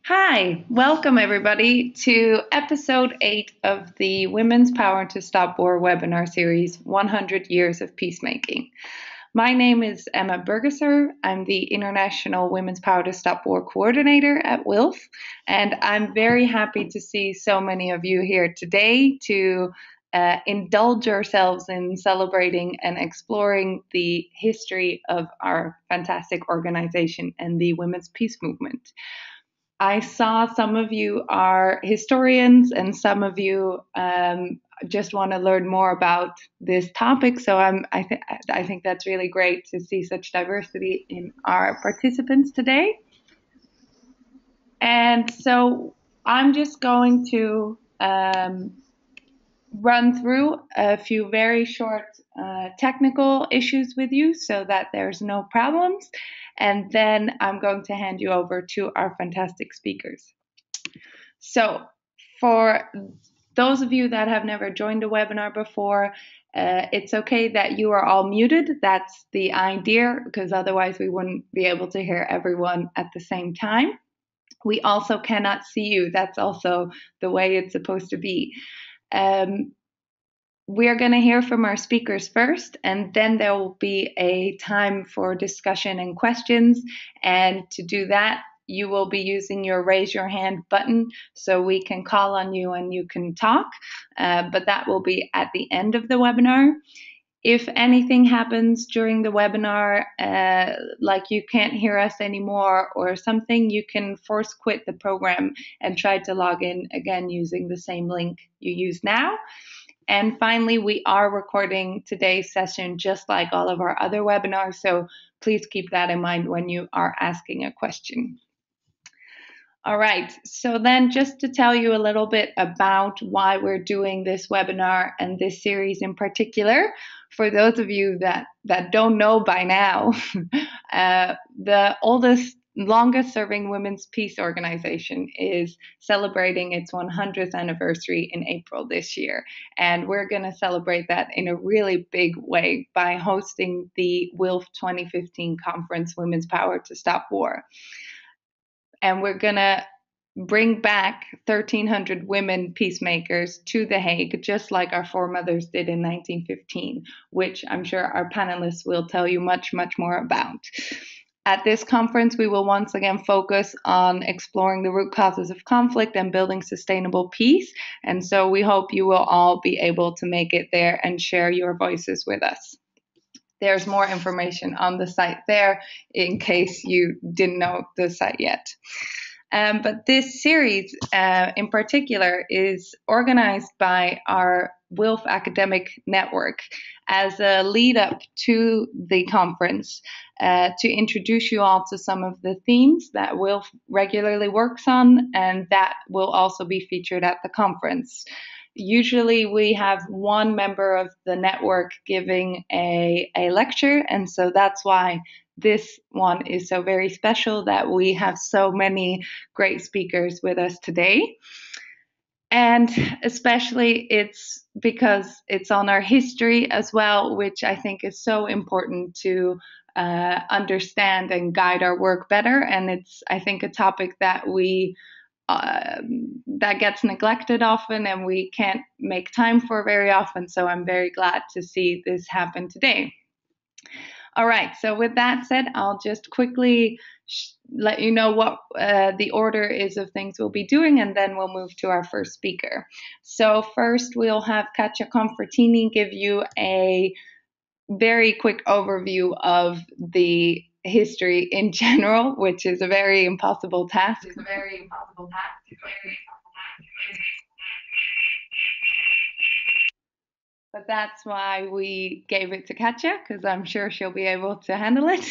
Hi, welcome everybody to episode 8 of the Women's Power to Stop War webinar series, 100 Years of Peacemaking. My name is Emma Bergesser. I'm the International Women's Power to Stop War Coordinator at WILPF, and I'm very happy to see so many of you here today to indulge ourselves in celebrating and exploring the history of our fantastic organization and the women's peace movement. I saw some of you are historians and some of you just want to learn more about this topic. So I think that's really great to see such diversity in our participants today. And so I'm just going to run through a few very short technical issues with you so that there's no problems. And then I'm going to hand you over to our fantastic speakers. So for those of you that have never joined a webinar before, it's okay that you are all muted. That's the idea, because otherwise we wouldn't be able to hear everyone at the same time. We also cannot see you. That's also the way it's supposed to be. We're going to hear from our speakers first, and then there will be a time for discussion and questions. And to do that, you will be using your raise your hand button so we can call on you and you can talk. But that will be at the end of the webinar. If anything happens during the webinar, like you can't hear us anymore or something, you can force quit the program and try to log in again using the same link you use now. And finally, we are recording today's session just like all of our other webinars, so please keep that in mind when you are asking a question. All right, so then just to tell you a little bit about why we're doing this webinar and this series in particular, for those of you that don't know by now, the longest serving women's peace organization is celebrating its 100th anniversary in April this year. And we're going to celebrate that in a really big way by hosting the WILPF 2015 conference, Women's Power to Stop War. And we're going to bring back 1,300 women peacemakers to The Hague, just like our foremothers did in 1915, which I'm sure our panelists will tell you much, much more about. At this conference, we will once again focus on exploring the root causes of conflict and building sustainable peace. And so we hope you will all be able to make it there and share your voices with us. There's more information on the site there in case you didn't know the site yet. But this series in particular is organized by our WILPF Academic Network as a lead up to the conference to introduce you all to some of the themes that WILPF regularly works on and that will also be featured at the conference. Usually we have one member of the network giving a lecture, and so that's why this one is so very special, that we have so many great speakers with us today. And especially it's because it's on our history as well, which I think is so important to understand and guide our work better. And it's, I think, a topic that that gets neglected often and we can't make time for very often. So I'm very glad to see this happen today. All right, so with that said, I'll just quickly let you know what the order is of things we'll be doing, and then we'll move to our first speaker. So first, we'll have Catia Confortini give you a very quick overview of the history in general, which is a very impossible task. But that's why we gave it to Catia, because I'm sure she'll be able to handle it.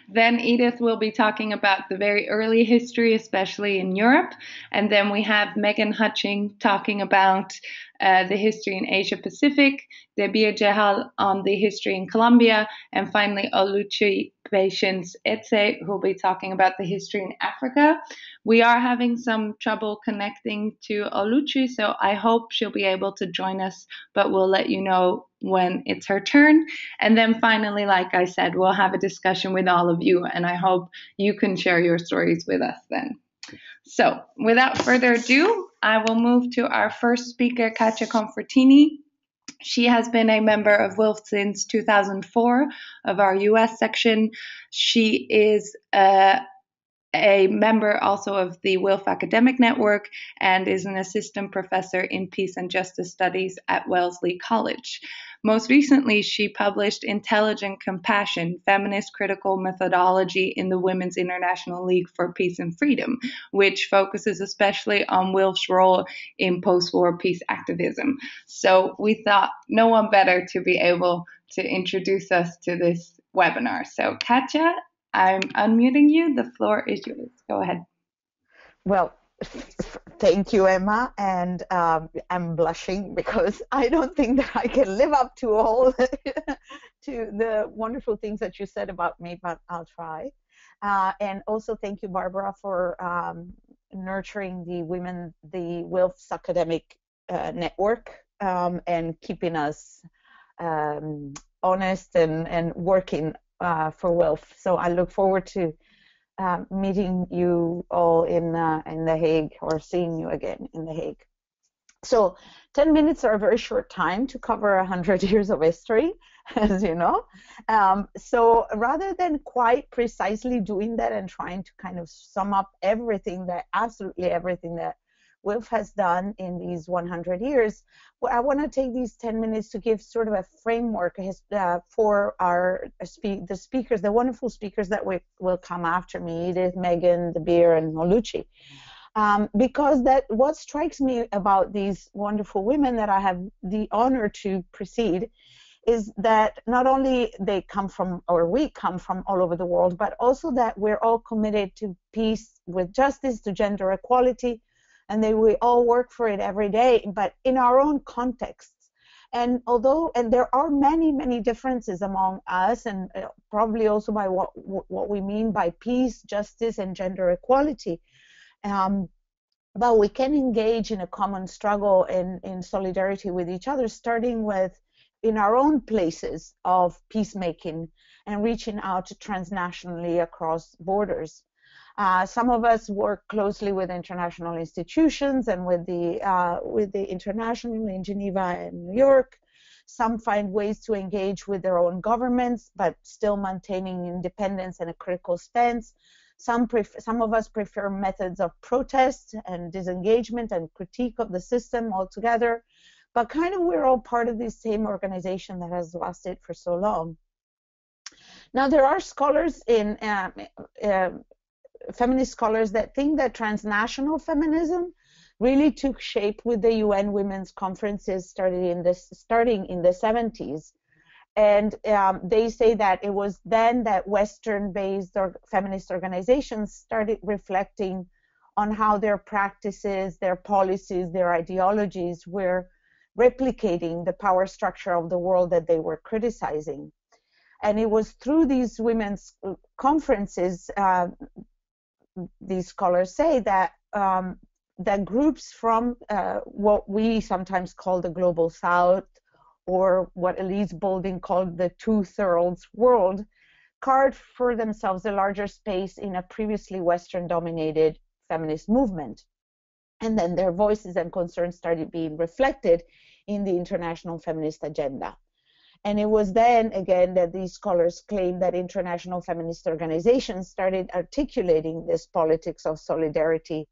Then Edith will be talking about the very early history, especially in Europe. And then we have Megan Hutching talking about the history in Asia Pacific, Debir D'Hejal on the history in Colombia, and finally Oluchi Patience Etse, who will be talking about the history in Africa. We are having some trouble connecting to Oluchi, so I hope she'll be able to join us, but we'll let you know when it's her turn. And then finally, like I said, we'll have a discussion with all of you, and I hope you can share your stories with us then. So, without further ado, I will move to our first speaker, Catia Confortini. She has been a member of WILPF since 2004 of our US section. She is a member also of the WILPF Academic Network and is an assistant professor in peace and justice studies at Wellesley College. Most recently, she published Intelligent Compassion, Feminist Critical Methodology in the Women's International League for Peace and Freedom, which focuses especially on WILPF's role in post-war peace activism. So we thought no one better to be able to introduce us to this webinar. So Catia, I'm unmuting you. The floor is yours. Go ahead. Well, thank you, Emma, and I'm blushing because I don't think that I can live up to all to the wonderful things that you said about me, but I'll try. And also thank you, Barbara, for nurturing the WILPF's academic network and keeping us honest and working for WILPF. So I look forward to meeting you all in The Hague, or seeing you again in The Hague. So 10 minutes are a very short time to cover 100 years of history, as you know. So rather than quite precisely doing that and trying to kind of sum up absolutely everything that WILPF has done in these 100 years, well, I want to take these 10 minutes to give sort of a framework for the speakers, the wonderful speakers that will come after me, Edith, Megan, Debir, and Oluchi. Because what strikes me about these wonderful women that I have the honor to precede is that not only we come from all over the world, but also that we're all committed to peace with justice, to gender equality, and we all work for it every day, but in our own contexts. And there are many differences among us, and probably also by what we mean by peace, justice, and gender equality. But we can engage in a common struggle in solidarity with each other, starting with in our own places of peacemaking and reaching out transnationally across borders. Some of us work closely with international institutions and with the international in Geneva and New York. Some find ways to engage with their own governments, but still maintaining independence and a critical stance. Some of us prefer methods of protest and disengagement and critique of the system altogether. But kind of we're all part of this same organization that has lasted for so long. Now there are scholars feminist scholars that think that transnational feminism really took shape with the UN Women's Conferences starting in the 70s. And they say that it was then that Western-based feminist organizations started reflecting on how their practices, their policies, their ideologies were replicating the power structure of the world that they were criticizing. And it was through these women's conferences, these scholars say, that that groups from what we sometimes call the Global South, or what Elise Boulding called the two-thirds world, carved for themselves a larger space in a previously Western-dominated feminist movement. And then their voices and concerns started being reflected in the international feminist agenda. And it was then, again, that these scholars claim that international feminist organizations started articulating this politics of solidarity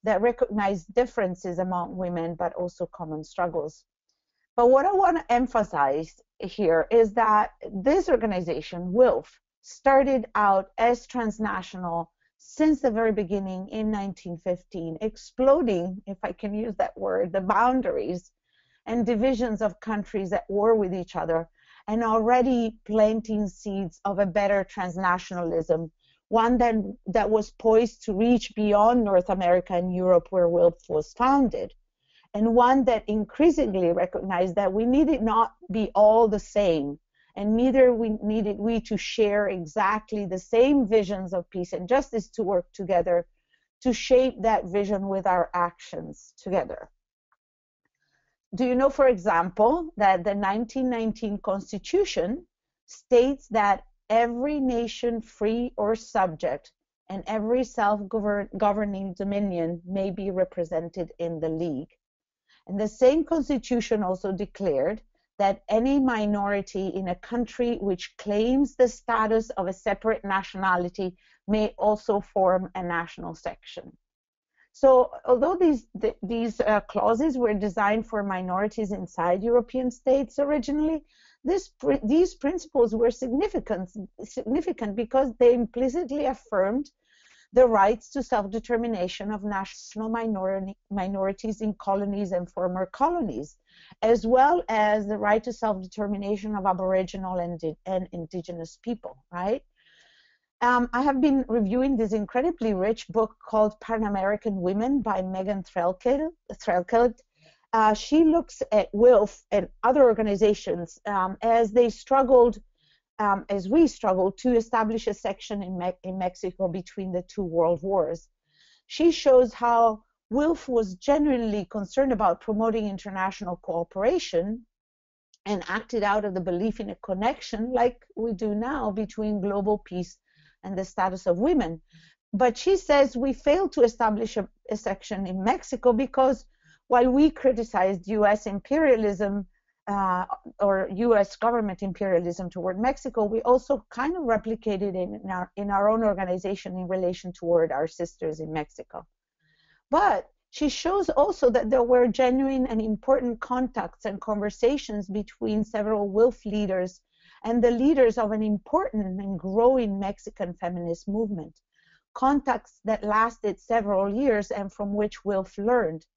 that recognized differences among women, but also common struggles. But what I want to emphasize here is that this organization, WILPF, started out as transnational since the very beginning in 1915, exploding, if I can use that word, the boundaries and divisions of countries at war with each other, and already planting seeds of a better transnationalism, one that was poised to reach beyond North America and Europe, where WILPF was founded, and one that increasingly recognized that we needed not be all the same, and neither needed we to share exactly the same visions of peace and justice to work together to shape that vision with our actions together. Do you know, for example, that the 1919 Constitution states that every nation, free or subject, and every self-governing dominion may be represented in the League. And the same constitution also declared that any minority in a country which claims the status of a separate nationality may also form a national section. So although these clauses were designed for minorities inside European states originally, these principles were significant because they implicitly affirmed the rights to self-determination of national minorities in colonies and former colonies, as well as the right to self-determination of Aboriginal and indigenous people, right? I have been reviewing this incredibly rich book called Pan-American Women by Megan Threlkeld. She looks at WILPF and other organizations as they struggled, as we struggled to establish a section in Mexico between the two world wars. She shows how WILPF was genuinely concerned about promoting international cooperation and acted out of the belief in a connection, like we do now, between global peace and the status of women. But she says we failed to establish a section in Mexico because while we criticized U.S. imperialism or U.S. government imperialism toward Mexico, we also kind of replicated it in our own organization in relation toward our sisters in Mexico. But she shows also that there were genuine and important contacts and conversations between several WILPF leaders and the leaders of an important and growing Mexican feminist movement, contacts that lasted several years and from which WILPF learned.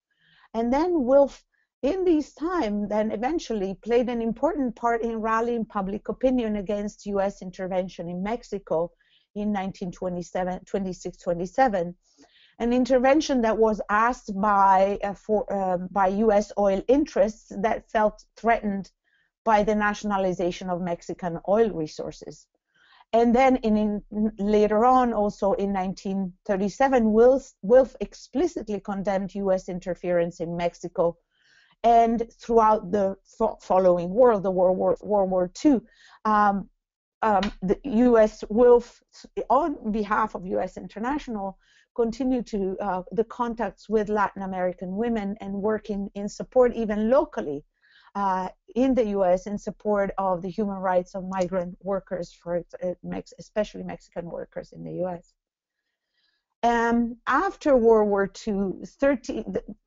And then WILPF, in this time, then eventually played an important part in rallying public opinion against U.S. intervention in Mexico in 1926-27, an intervention that was asked by U.S. oil interests that felt threatened by the nationalization of Mexican oil resources. And then later on, also in 1937, WILPF explicitly condemned U.S. interference in Mexico. And throughout the following war, the World War II, the U.S. WILPF, on behalf of U.S. International, continued to the contacts with Latin American women and working in support, even locally, in the U.S. in support of the human rights of migrant workers, especially Mexican workers in the U.S. After World War II,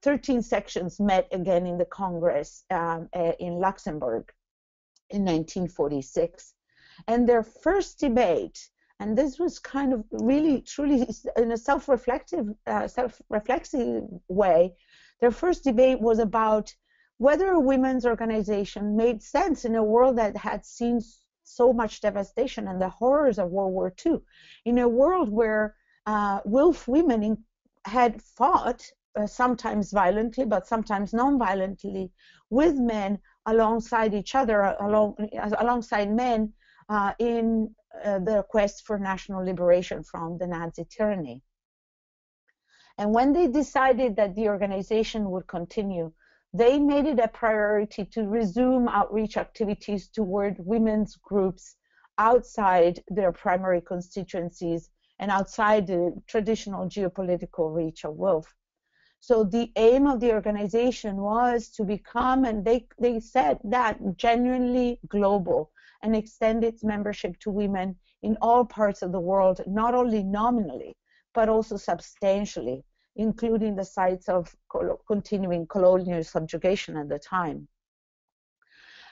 13 sections met again in the Congress in Luxembourg in 1946. And their first debate, and this was kind of really, truly in a self-reflexive way, their first debate was about whether a women's organization made sense in a world that had seen so much devastation and the horrors of World War II, in a world where WILPF women had fought, sometimes violently, but sometimes non-violently, with men alongside each other, alongside men in the quest for national liberation from the Nazi tyranny. And when they decided that the organization would continue, they made it a priority to resume outreach activities toward women's groups outside their primary constituencies and outside the traditional geopolitical reach of WILPF. So the aim of the organization was to become, and they said that, genuinely global and extend its membership to women in all parts of the world, not only nominally, but also substantially, including the sites of continuing colonial subjugation at the time.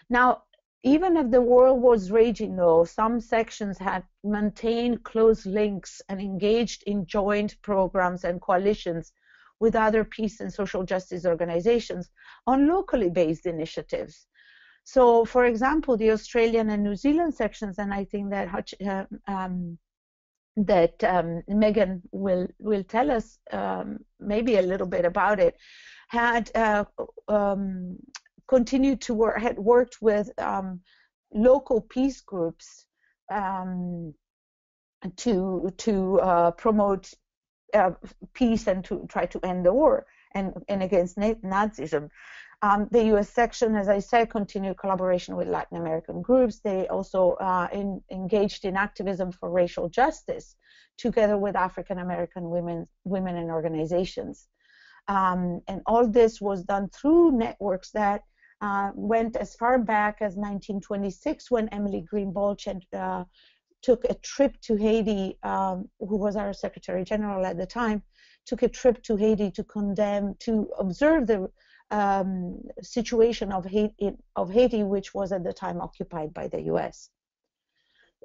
Now, even if the war was raging, though, some sections had maintained close links and engaged in joint programs and coalitions with other peace and social justice organizations on locally based initiatives. So, for example, the Australian and New Zealand sections, and I think that Megan will tell us maybe a little bit about it, had continued to work, had worked with local peace groups to promote peace and to try to end the war and against Nazism. The U.S. section, as I said, continued collaboration with Latin American groups. They also engaged in activism for racial justice, together with African American women and organizations. And all this was done through networks that went as far back as 1926, when Emily Green Balch took a trip to Haiti, who was our Secretary General at the time, took a trip to Haiti to observe the situation of Haiti, which was at the time occupied by the U.S.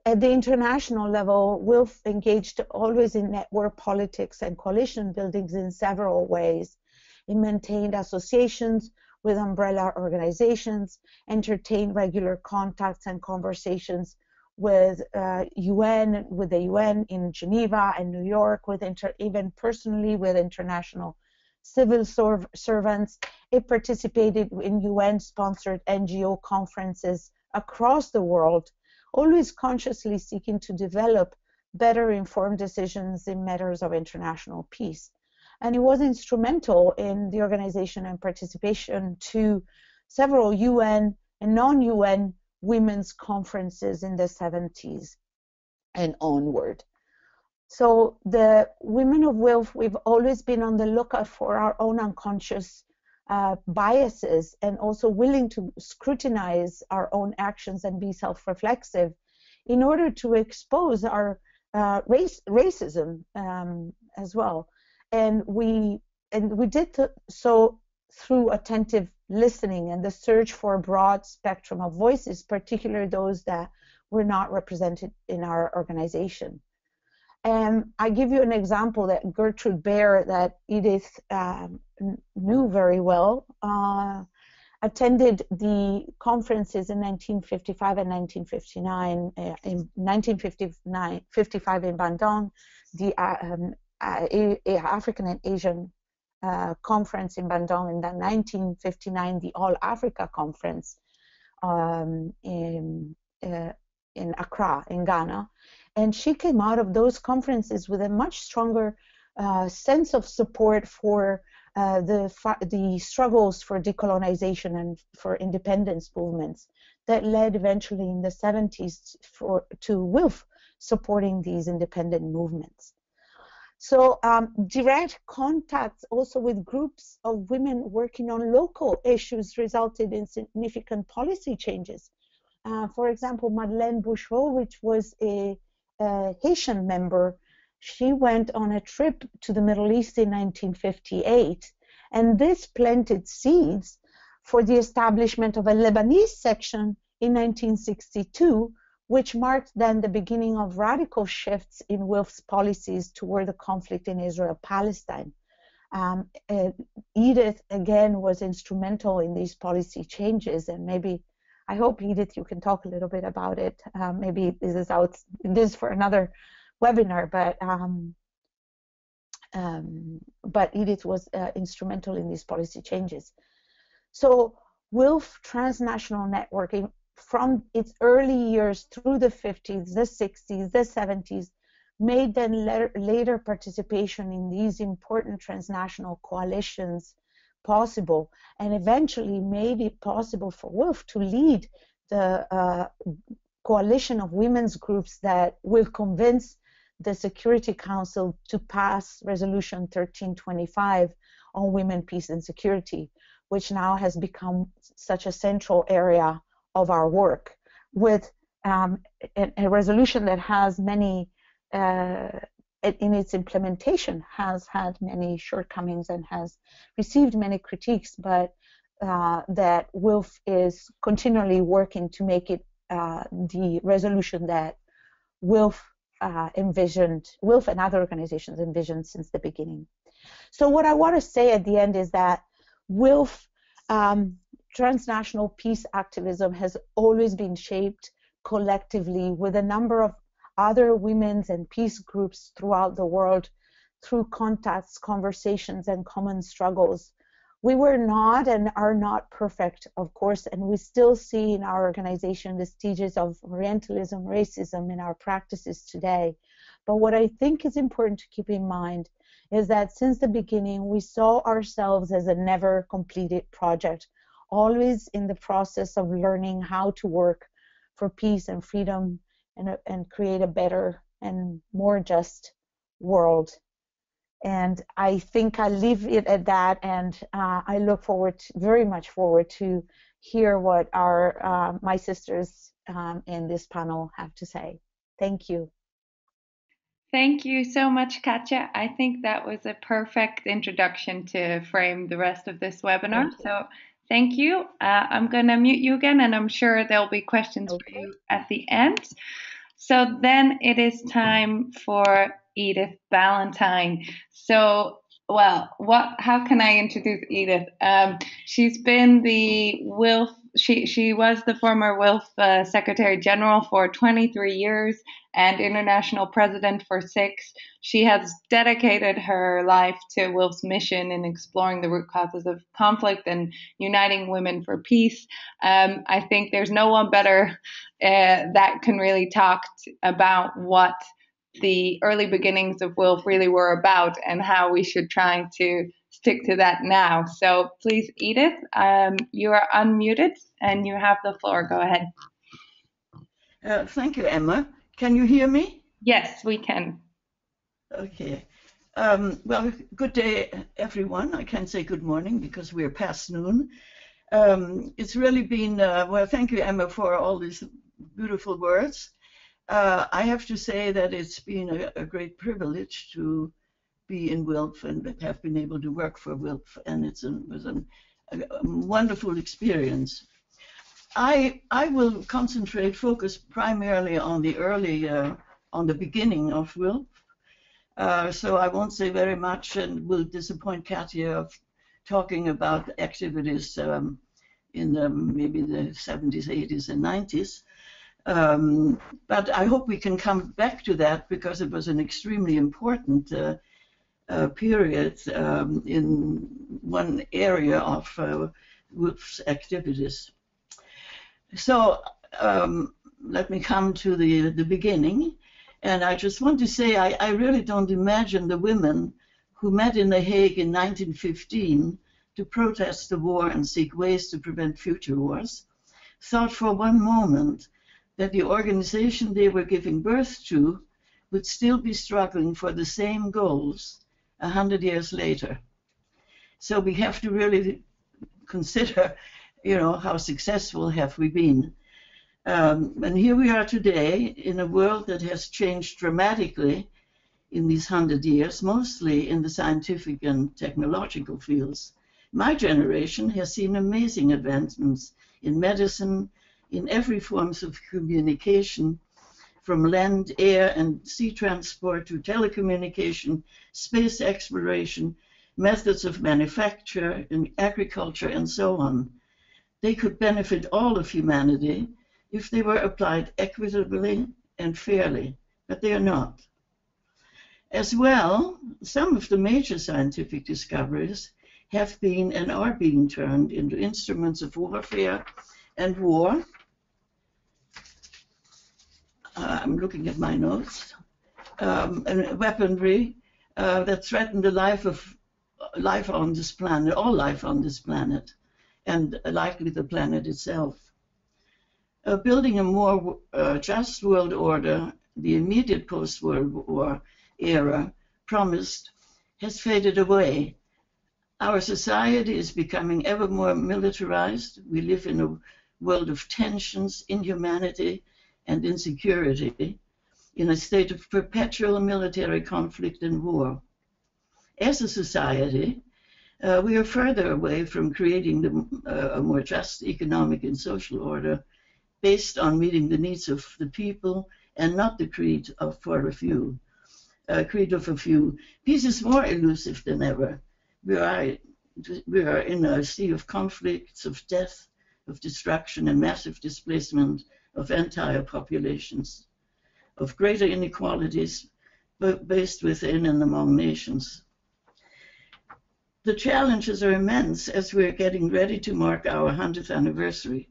At the international level, WILPF engaged always in network politics and coalition buildings in several ways. It maintained associations with umbrella organizations, entertained regular contacts and conversations with the UN in Geneva and New York, even personally with international civil servants. It participated in UN-sponsored NGO conferences across the world, always consciously seeking to develop better informed decisions in matters of international peace. And it was instrumental in the organization and participation to several UN and non-UN women's conferences in the 70s and onward. So the women of WILPF, we've always been on the lookout for our own unconscious biases, and also willing to scrutinize our own actions and be self-reflexive in order to expose our racism as well. And we did so through attentive listening and the search for a broad spectrum of voices, particularly those that were not represented in our organization. And I give you an example that Gertrude Baer, that Edith knew very well, attended the conferences in 1955 and 1959. In 1955 in Bandung, the African and Asian conference in Bandung, and then 1959 the All Africa Conference in Accra, in Ghana. And she came out of those conferences with a much stronger sense of support for the struggles for decolonization and for independence movements that led eventually in the 70s to WILPF supporting these independent movements. So direct contacts also with groups of women working on local issues resulted in significant policy changes. For example, Madeleine Bouchereau, which was a Haitian member, she went on a trip to the Middle East in 1958, and this planted seeds for the establishment of a Lebanese section in 1962, which marked then the beginning of radical shifts in WILPF's policies toward the conflict in Israel-Palestine. Edith, again, was instrumental in these policy changes, and maybe, I hope, Edith, you can talk a little bit about it. Maybe this is for another webinar, but Edith was instrumental in these policy changes. So WILPF transnational networking from its early years through the 50s, the 60s, the 70s, made then later participation in these important transnational coalitions possible, and eventually made it possible for WILPF to lead the coalition of women's groups that will convince the Security Council to pass Resolution 1325 on women, peace, and security, which now has become such a central area of our work, with a resolution that has many, in its implementation, has had many shortcomings and has received many critiques, but that WILPF is continually working to make it the resolution that WILPF envisioned, WILPF and other organizations envisioned since the beginning. So what I want to say at the end is that WILPF transnational peace activism has always been shaped collectively with a number of other women's and peace groups throughout the world through contacts, conversations, and common struggles. We were not and are not perfect, of course, and we still see in our organization vestiges of Orientalism, racism in our practices today. But what I think is important to keep in mind is that since the beginning, we saw ourselves as a never completed project, always in the process of learning how to work for peace and freedom and create a better and more just world. And I think I'll leave it at that, and I look very much forward to hear what my sisters in this panel have to say. Thank you. Thank you so much, Catia. I think that was a perfect introduction to frame the rest of this webinar. So thank you. I'm going to mute you again, and I'm sure there'll be questions for you at the end. So then it is time for Edith Ballantyne. So, well, how can I introduce Edith? She's been the WILPF, she was the former WILPF Secretary General for 23 years and International President for 6. She has dedicated her life to WILPF's mission in exploring the root causes of conflict and uniting women for peace. I think there's no one better that can really talk about what the early beginnings of WILPF really were about and how we should try to stick to that now. So please, Edith, you are unmuted and you have the floor. Go ahead. Thank you, Emma. Can you hear me? Yes, we can. Okay. Well, good day, everyone. I can't say good morning because we're past noon. It's really been, well, thank you, Emma, for all these beautiful words. I have to say that it's been a great privilege to be in WILPF and have been able to work for WILPF, and it was a wonderful experience. I will focus primarily on the early, on the beginning of WILPF. So I won't say very much and will disappoint Catia of talking about activities in maybe the 70s, 80s, and 90s. But I hope we can come back to that because it was an extremely important period in one area of WILPF's activities. So let me come to the beginning. And I just want to say I really don't imagine the women who met in The Hague in 1915 to protest the war and seek ways to prevent future wars thought for one moment that the organization they were giving birth to would still be struggling for the same goals 100 years later. So we have to really consider, how successful have we been. And here we are today in a world that has changed dramatically in these 100 years, mostly in the scientific and technological fields. My generation has seen amazing advancements in medicine, in every forms of communication, from land, air, and sea transport to telecommunication, space exploration, methods of manufacture, and agriculture, and so on. They could benefit all of humanity if they were applied equitably and fairly, but they are not. As well, some of the major scientific discoveries have been and are being turned into instruments of warfare and war. I'm looking at my notes. And weaponry that threaten the life on this planet, all life on this planet, and likely the planet itself. Building a more just world order, the immediate post-World War era promised, has faded away. Our society is becoming ever more militarized. We live in a world of tensions, inhumanity, and insecurity, in a state of perpetual military conflict and war. As a society, we are further away from creating a more just economic and social order based on meeting the needs of the people and not the creed of a few. Peace is more elusive than ever. We are in a sea of conflicts, of death, of destruction, and massive displacement of entire populations, of greater inequalities based within and among nations. The challenges are immense as we're getting ready to mark our 100th anniversary.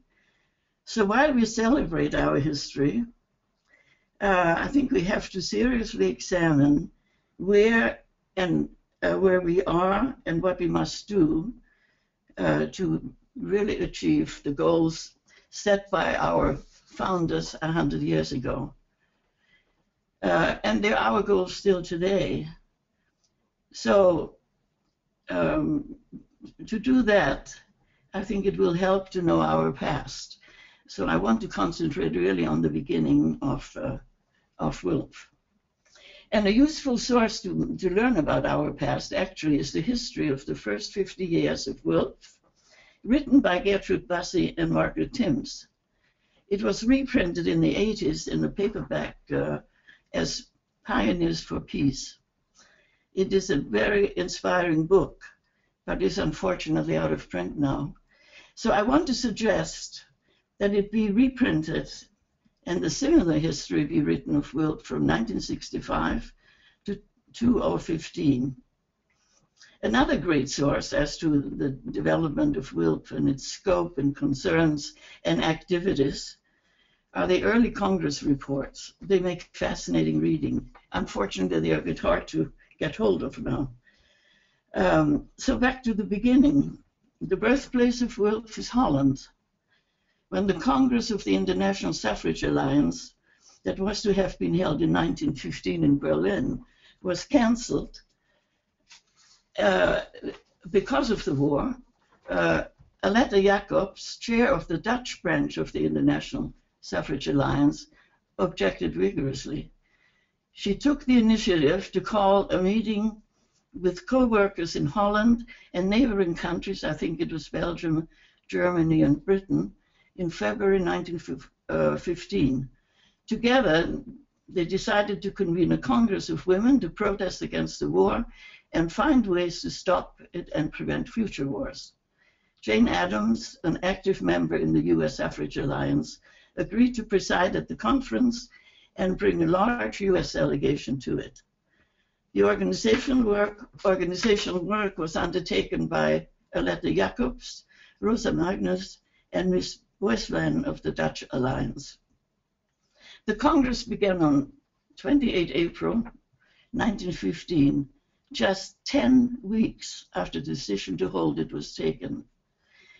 So while we celebrate our history, I think we have to seriously examine where we are and what we must do to really achieve the goals set by our founders 100 years ago. And they're our goals still today. So to do that, I think it will help to know our past. So I want to concentrate really on the beginning of WILPF. And a useful source to learn about our past actually is the history of the first 50 years of WILPF, written by Gertrude Bassi and Margaret Timms. It was reprinted in the 80s in a paperback as Pioneers for Peace. It is a very inspiring book, but is unfortunately out of print now. So I want to suggest that it be reprinted and the similar history be written of WILPF from 1965 to 2015. Another great source as to the development of WILPF and its scope and concerns and activities are the early Congress reports. They make fascinating reading. Unfortunately, they are a bit hard to get hold of now. So back to the beginning. The birthplace of WILPF is Holland. When the Congress of the International Suffrage Alliance, that was to have been held in 1915 in Berlin, was cancelled because of the war, Aletta Jacobs, chair of the Dutch branch of the International Suffrage Alliance, objected vigorously. She took the initiative to call a meeting with co-workers in Holland and neighboring countries, I think it was Belgium, Germany, and Britain, in February 1915. Together, they decided to convene a Congress of Women to protest against the war and find ways to stop it and prevent future wars. Jane Addams, an active member in the US Suffrage Alliance, agreed to preside at the conference and bring a large US delegation to it. The organizational work was undertaken by Aletta Jacobs, Rosa Magnus, and Ms. Boissevain of the Dutch Alliance. The Congress began on 28 April 1915, just 10 weeks after the decision to hold it was taken.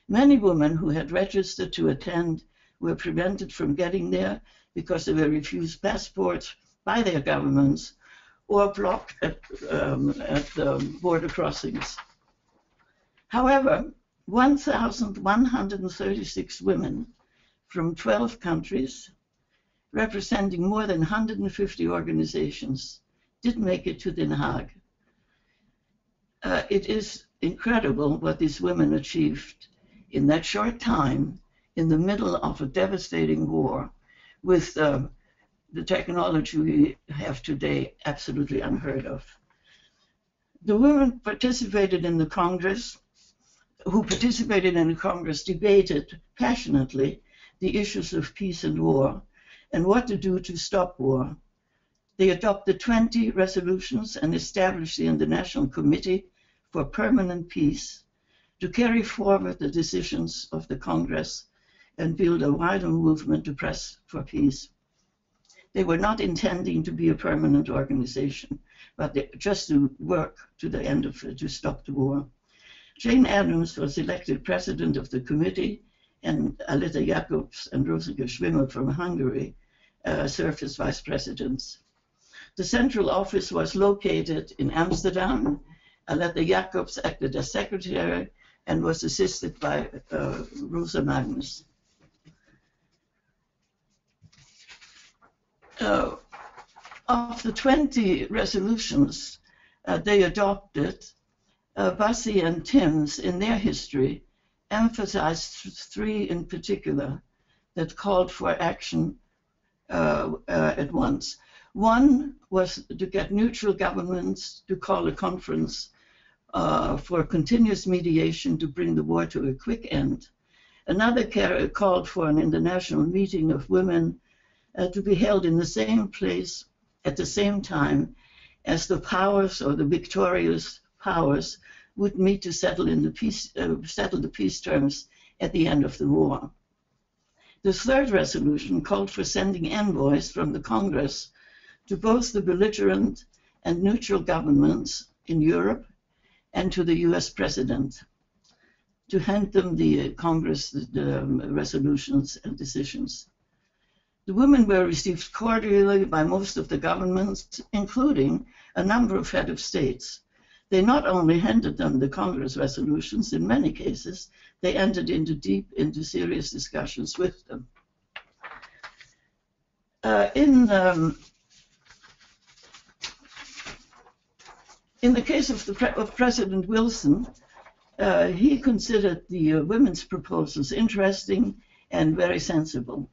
Many women who had registered to attend were prevented from getting there because they were refused passports by their governments or blocked at border crossings. However, 1,136 women from 12 countries, representing more than 150 organizations, did make it to Den Haag. It is incredible what these women achieved in that short time in the middle of a devastating war with the technology we have today absolutely unheard of. The women participated in the Congress, debated passionately the issues of peace and war and what to do to stop war. They adopted 20 resolutions and established the International Committee for Permanent Peace to carry forward the decisions of the Congress and build a wider movement to press for peace. They were not intending to be a permanent organization, but just to work to the end of it, to stop the war. Jane Addams was elected president of the committee, and Aletta Jacobs and Rosa Schwimmer from Hungary served as vice presidents. The central office was located in Amsterdam. Aletta Jacobs acted as secretary and was assisted by Rosa Magnus. Of the 20 resolutions they adopted, Bassi and Timms, in their history, emphasized 3 in particular that called for action at once. One was to get neutral governments to call a conference for continuous mediation to bring the war to a quick end. Another called for an international meeting of women to be held in the same place at the same time as the powers or the victorious powers would meet to settle the peace terms at the end of the war. The third resolution called for sending envoys from the Congress to both the belligerent and neutral governments in Europe and to the US president. to hand them the Congress the resolutions and decisions. The women were received cordially by most of the governments, including a number of head of states. They not only handed them the Congress resolutions, in many cases, they entered into serious discussions with them. In the case of President Wilson, he considered the women's proposals interesting and very sensible.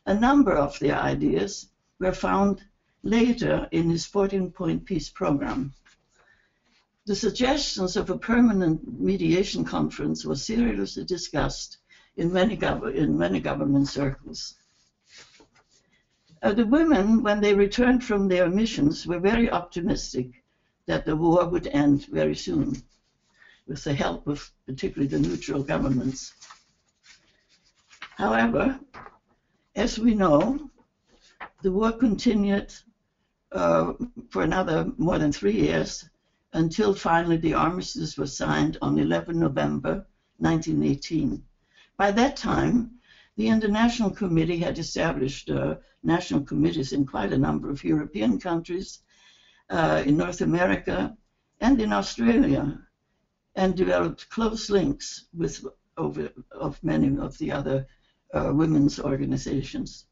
A number of their ideas were found later in his 14-point peace program. The suggestions of a permanent mediation conference were seriously discussed in many government circles. The women, when they returned from their missions, were very optimistic that the war would end very soon, with the help of particularly the neutral governments. However, as we know, the war continued for another more than 3 years, until finally the armistice was signed on 11 November 1918. By that time, the International Committee had established national committees in quite a number of European countries, in North America, and in Australia, and developed close links with many of the other women's organizations.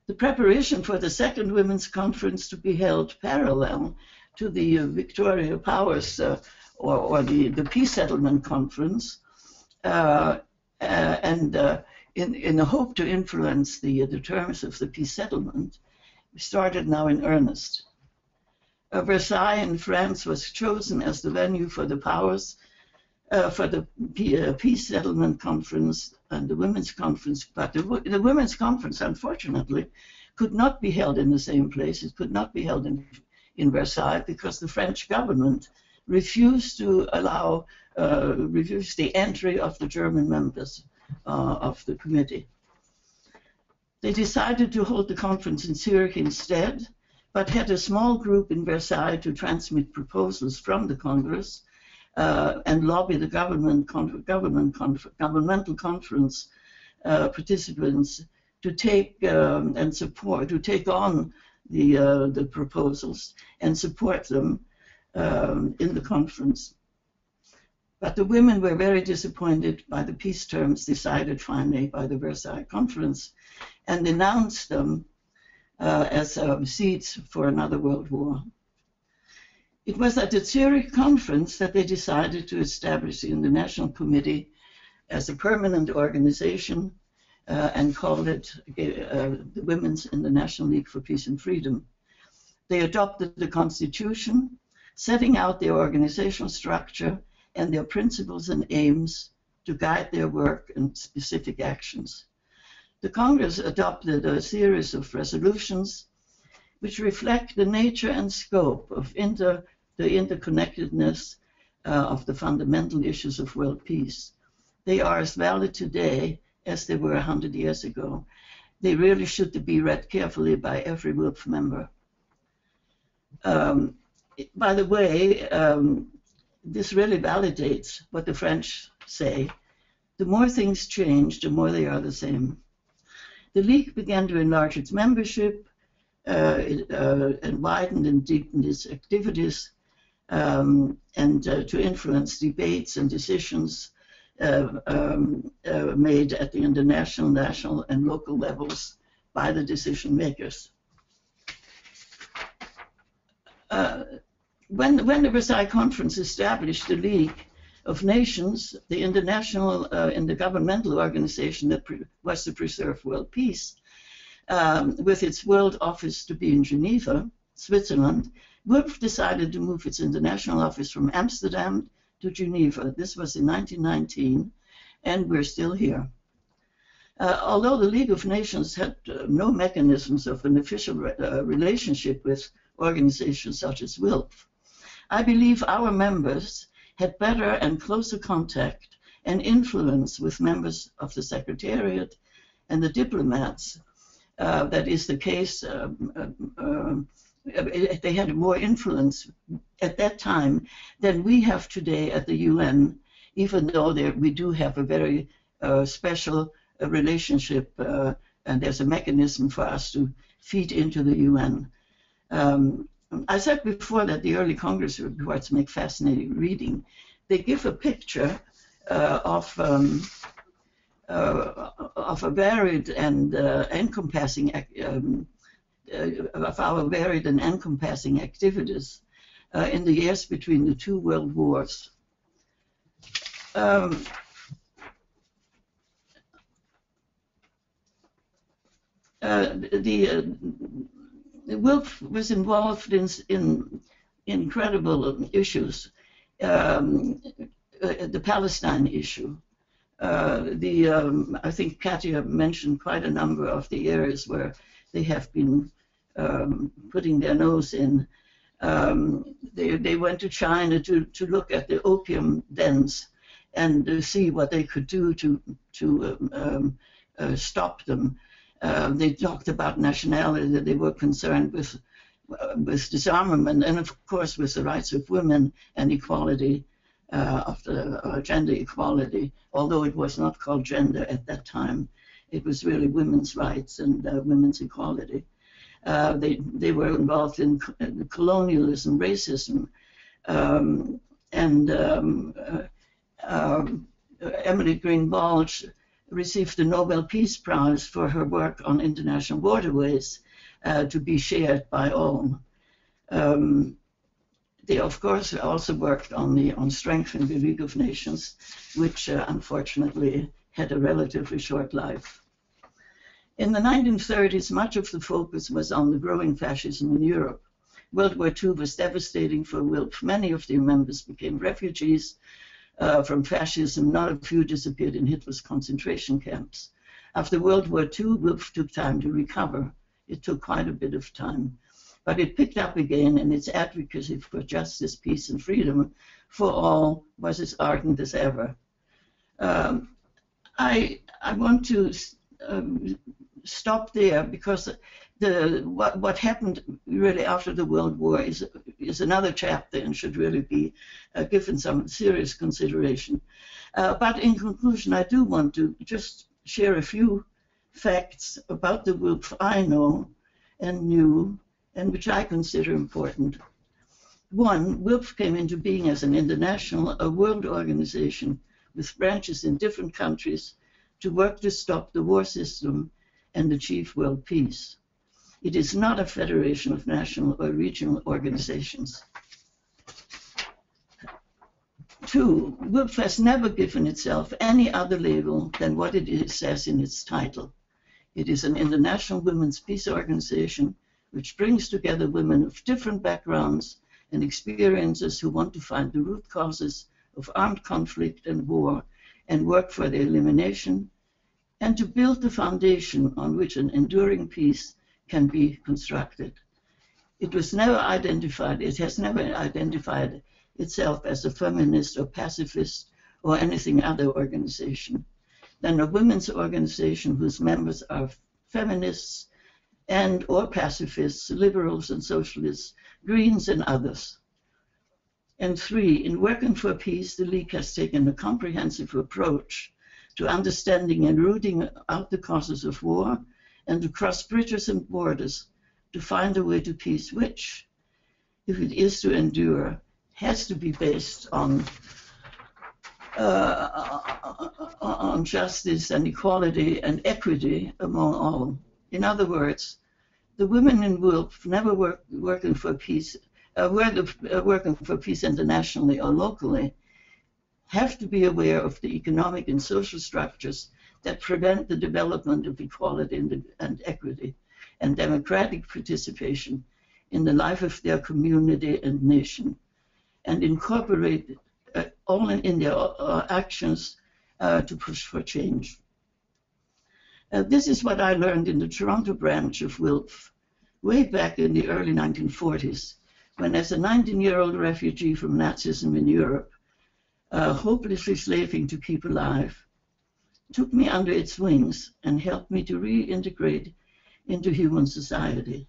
The preparation for the second Women's Conference to be held parallel to the Victoria Powers or the Peace Settlement Conference, and in the hope to influence the terms of the peace settlement, started now in earnest. Versailles in France was chosen as the venue for the Powers, for the Peace Settlement Conference and the Women's Conference, but the Women's Conference, unfortunately, could not be held in the same place. It could not be held in Versailles because the French government refused to allow, refused the entry of the German members of the committee. They decided to hold the conference in Zurich instead, but had a small group in Versailles to transmit proposals from the Congress and lobby the governmental conference participants to take and support, to take on the proposals and support them in the conference. But the women were very disappointed by the peace terms decided finally by the Versailles Conference and denounced them as seeds for another world war. It was at the Zurich Conference that they decided to establish the International Committee as a permanent organization and called it the Women's International League for Peace and Freedom. They adopted the Constitution, setting out their organizational structure and their principles and aims to guide their work and specific actions. The Congress adopted a series of resolutions which reflect the nature and scope of the interconnectedness of the fundamental issues of world peace. They are as valid today as they were 100 years ago. They really should be read carefully by every WILPF member. By the way, this really validates what the French say. The more things change, the more they are the same. The League began to enlarge its membership and widened and deepened its activities and to influence debates and decisions made at the international, national, and local levels by the decision makers. When the Versailles Conference established the League of Nations, the international intergovernmental organization that was to preserve world peace, with its world office to be in Geneva, Switzerland, WILPF decided to move its international office from Amsterdam to Geneva. This was in 1919, and we're still here. Although the League of Nations had no mechanisms of an official relationship with organizations such as WILPF, I believe our members had better and closer contact and influence with members of the Secretariat and the diplomats. That is the case. They had more influence at that time than we have today at the UN even though we do have a very special relationship, and there's a mechanism for us to feed into the UN. I said before that the early Congress reports make fascinating reading. They give a picture of a varied and encompassing of our varied and encompassing activities in the years between the two world wars. The WILPF was involved in incredible issues. The Palestine issue. I think Catia mentioned quite a number of the areas where they have been putting their nose in. They went to China to look at the opium dens and to see what they could do to stop them. They talked about nationality, that they were concerned with disarmament, and of course with the rights of women and equality, of the gender equality, although it was not called gender at that time. It was really women's rights and women's equality. They were involved in colonialism, racism, and Emily Green Balch received the Nobel Peace Prize for her work on international waterways, to be shared by all. They, of course, also worked on strengthening the League of Nations, which unfortunately had a relatively short life. In the 1930s, much of the focus was on the growing fascism in Europe. World War II was devastating for WILPF. Many of the members became refugees from fascism. Not a few disappeared in Hitler's concentration camps. After World War II, WILPF took time to recover. It took quite a bit of time. But it picked up again, and its advocacy for justice, peace, and freedom for all was as ardent as ever. I want to stop there, because what happened really after the World War is another chapter and should really be given some serious consideration. But in conclusion, I do want to just share a few facts about the WILPF I know and knew, and which I consider important. One, WILPF came into being as an international, a world organization with branches in different countries to work to stop the war system and achieve world peace. It is not a federation of national or regional organizations. Two, WILPF has never given itself any other label than what it says in its title. It is an international women's peace organization which brings together women of different backgrounds and experiences who want to find the root causes of armed conflict and war and work for their elimination, and to build the foundation on which an enduring peace can be constructed. It has never identified itself as a feminist or pacifist or anything other organization than a women's organization whose members are feminists and or pacifists, liberals and socialists, Greens and others. And three, in working for peace, the League has taken a comprehensive approach to understanding and rooting out the causes of war and to cross bridges and borders to find a way to peace which, if it is to endure, has to be based on justice and equality and equity among all. In other words, the women in WILPF never working for peace, working for peace internationally or locally, have to be aware of the economic and social structures that prevent the development of equality and equity and democratic participation in the life of their community and nation, and incorporate all in their actions to push for change. This is what I learned in the Toronto branch of WILPF way back in the early 1940s, when as a 19-year-old refugee from Nazism in Europe, hopelessly slaving to keep alive, took me under its wings and helped me to reintegrate into human society.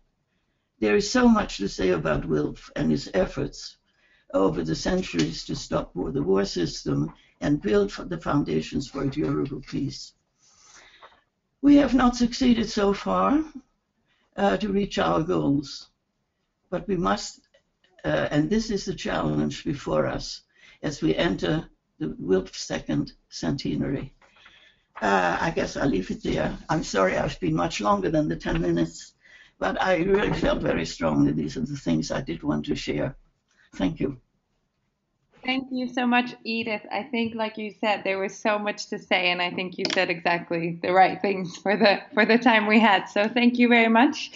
There is so much to say about WILPF and its efforts over the centuries to stop the war system and build the foundations for a durable peace. We have not succeeded so far to reach our goals, but we must, and this is the challenge before us as we enter the WILPF second centenary. I guess I'll leave it there. I'm sorry I've been much longer than the 10 minutes, but I really felt very strongly these are the things I did want to share. Thank you. Thank you so much, Edith. I think, like you said, there was so much to say, and I think you said exactly the right things for the time we had. So thank you very much.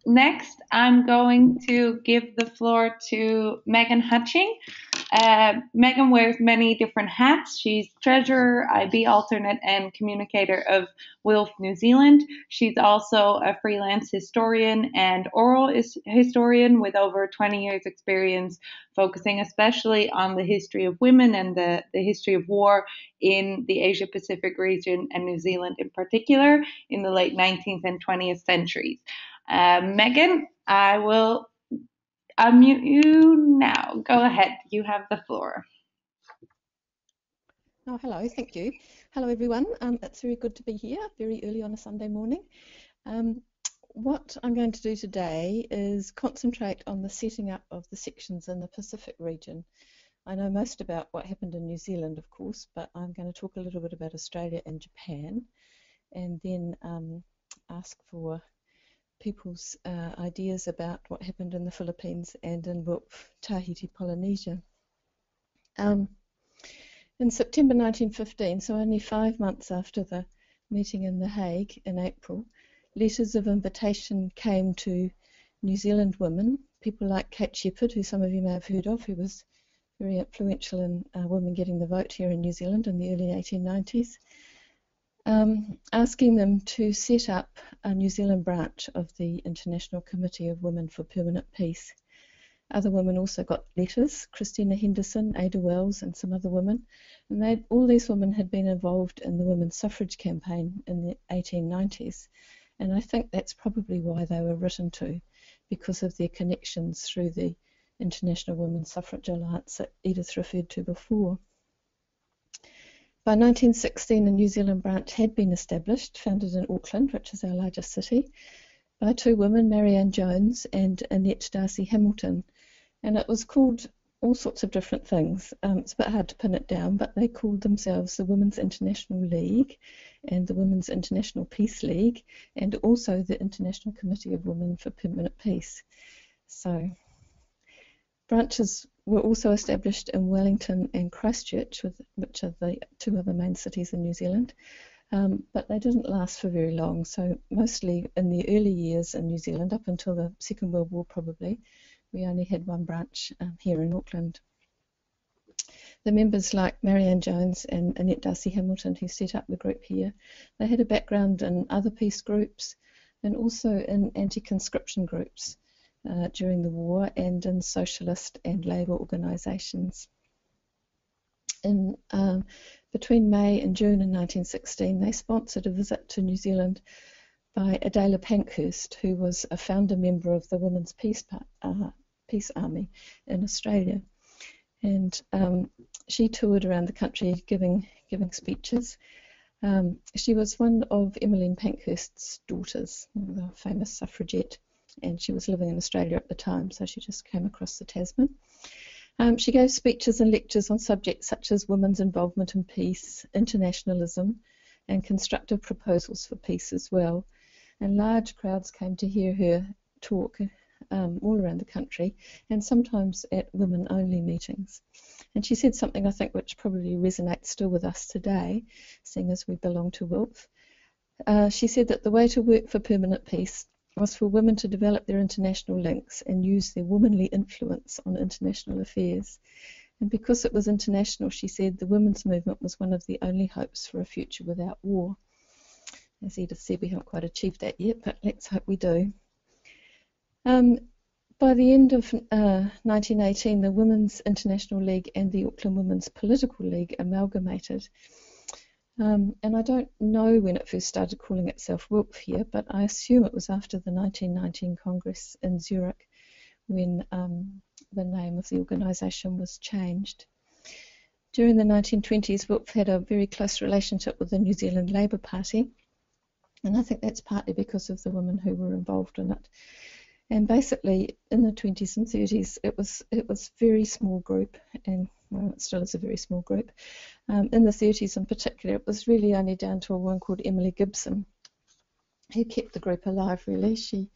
Next, I'm going to give the floor to Megan Hutching. Megan wears many different hats. She's treasurer, IB alternate, and communicator of WILPF New Zealand. She's also a freelance historian and oral historian with over 20 years experience, focusing especially on the history of women and the history of war in the Asia Pacific region and New Zealand in particular in the late 19th and 20th centuries. Megan, I will unmute you now. Go ahead. You have the floor. Oh, hello. Thank you. Hello, everyone. It's very good to be here very early on a Sunday morning. What I'm going to do today is concentrate on the setting up of the sections in the Pacific region. I know most about what happened in New Zealand, of course, but I'm going to talk a little bit about Australia and Japan, and then ask for people's ideas about what happened in the Philippines and in WILPF, Tahiti, Polynesia. In September 1915, so only 5 months after the meeting in The Hague in April, letters of invitation came to New Zealand women, people like Kate Shepherd, who some of you may have heard of, who was very influential in women getting the vote here in New Zealand in the early 1890s, asking them to set up a New Zealand branch of the International Committee of Women for Permanent Peace. Other women also got letters, Christina Henderson, Ada Wells, and some other women, and all these women had been involved in the women's suffrage campaign in the 1890s, and I think that's probably why they were written to, because of their connections through the International Women's Suffrage Alliance that Edith referred to before. By 1916, a New Zealand branch had been established, founded in Auckland, which is our largest city, by two women, Marianne Jones and Annette Darcy Hamilton. And it was called all sorts of different things. It's a bit hard to pin it down, but they called themselves the Women's International League and the Women's International Peace League, and also the International Committee of Women for Permanent Peace. So branches were also established in Wellington and Christchurch, which are the two other main cities in New Zealand, but they didn't last for very long. So mostly in the early years in New Zealand, up until the Second World War probably, we only had one branch here in Auckland. The members like Marianne Jones and Annette Darcy Hamilton, who set up the group here, they had a background in other peace groups and also in anti-conscription groups during the war, and in socialist and labour organisations. Between May and June in 1916, they sponsored a visit to New Zealand by Adela Pankhurst, who was a founder member of the Women's Peace Army in Australia. And she toured around the country giving speeches. She was one of Emmeline Pankhurst's daughters, the famous suffragette, and she was living in Australia at the time, so she just came across the Tasman. She gave speeches and lectures on subjects such as women's involvement in peace, internationalism, and constructive proposals for peace as well. And large crowds came to hear her talk all around the country, and sometimes at women-only meetings. And she said something, I think, which probably resonates still with us today, seeing as we belong to WILPF. She said that the way to work for permanent peace was for women to develop their international links and use their womanly influence on international affairs. And because it was international, she said the women's movement was one of the only hopes for a future without war. As Edith said, we haven't quite achieved that yet, but let's hope we do. By the end of 1918, the Women's International League and the Auckland Women's Political League amalgamated. And I don't know when it first started calling itself WILPF here, but I assume it was after the 1919 Congress in Zurich when the name of the organisation was changed. During the 1920s, WILPF had a very close relationship with the New Zealand Labour Party, and I think that's partly because of the women who were involved in it. And basically, in the 20s and 30s, it was a very small group, and well, it still is a very small group. In the 30s in particular, it was really only down to a woman called Emily Gibson, who kept the group alive, really. She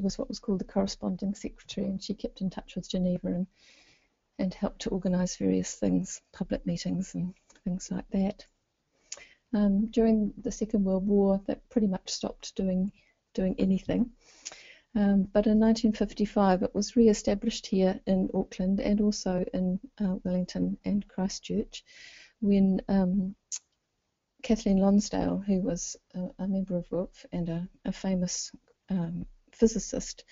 was what was called the corresponding secretary, and she kept in touch with Geneva and helped to organise various things, public meetings and things like that. During the Second World War, that pretty much stopped doing anything. But in 1955, it was re-established here in Auckland and also in Wellington and Christchurch when Kathleen Lonsdale, who was a member of WILPF and a famous physicist,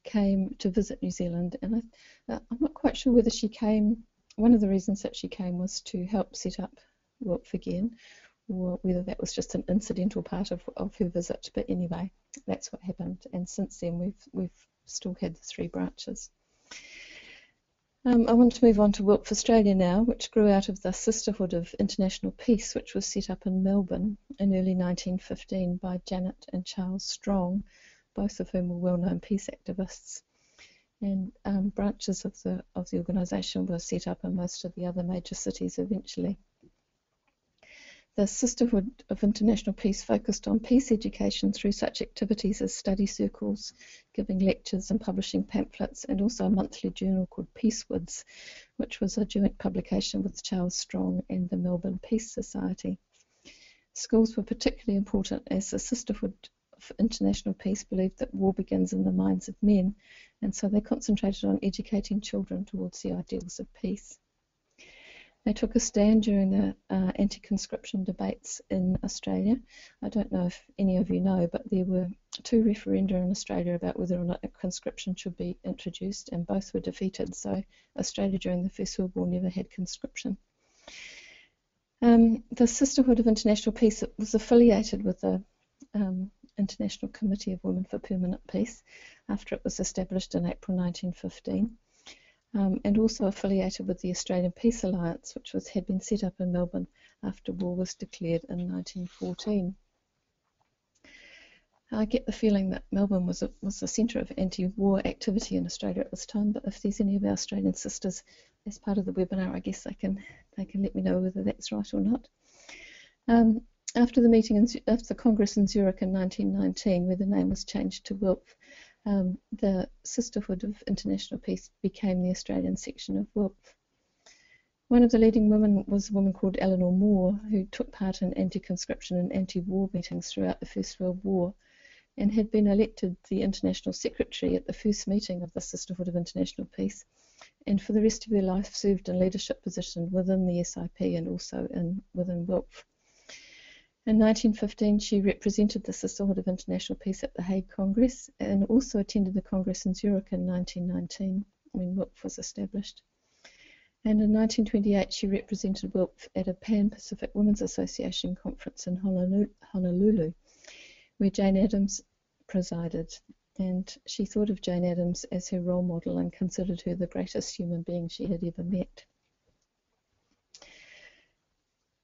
came to visit New Zealand. And I'm not quite sure whether she came, one of the reasons that she came was to help set up WILPF again, or whether that was just an incidental part of her visit. But anyway, that's what happened. And since then, we've still had the 3 branches. I want to move on to WILPF Australia now, which grew out of the Sisterhood of International Peace, which was set up in Melbourne in early 1915 by Janet and Charles Strong, both of whom were well-known peace activists. And branches of the organisation were set up in most of the other major cities eventually. The Sisterhood of International Peace focused on peace education through such activities as study circles, giving lectures and publishing pamphlets, and also a monthly journal called Peacewoods, which was a joint publication with Charles Strong and the Melbourne Peace Society. Schools were particularly important as the Sisterhood of International Peace believed that war begins in the minds of men, and so they concentrated on educating children towards the ideals of peace. They took a stand during the anti-conscription debates in Australia. I don't know if any of you know, but there were 2 referenda in Australia about whether or not conscription should be introduced, and both were defeated. So Australia during the First World War never had conscription. The Sisterhood of International Peace was affiliated with the International Committee of Women for Permanent Peace after it was established in April 1915. And also affiliated with the Australian Peace Alliance, which had been set up in Melbourne after war was declared in 1914. I get the feeling that Melbourne was a centre of anti-war activity in Australia at this time, but if there's any of our Australian sisters as part of the webinar, I guess they can let me know whether that's right or not. After the Congress in Zurich in 1919, where the name was changed to WILPF, the Sisterhood of International Peace became the Australian section of WILPF. One of the leading women was a woman called Eleanor Moore, who took part in anti-conscription and anti-war meetings throughout the First World War, and had been elected the International Secretary at the first meeting of the Sisterhood of International Peace, and for the rest of her life served in leadership positions within the SIP and also within WILPF. In 1915, she represented the Sisterhood of International Peace at the Hague Congress and also attended the Congress in Zurich in 1919 when WILPF was established. And in 1928, she represented WILPF at a Pan-Pacific Women's Association conference in Honolulu, where Jane Addams presided. And she thought of Jane Addams as her role model and considered her the greatest human being she had ever met.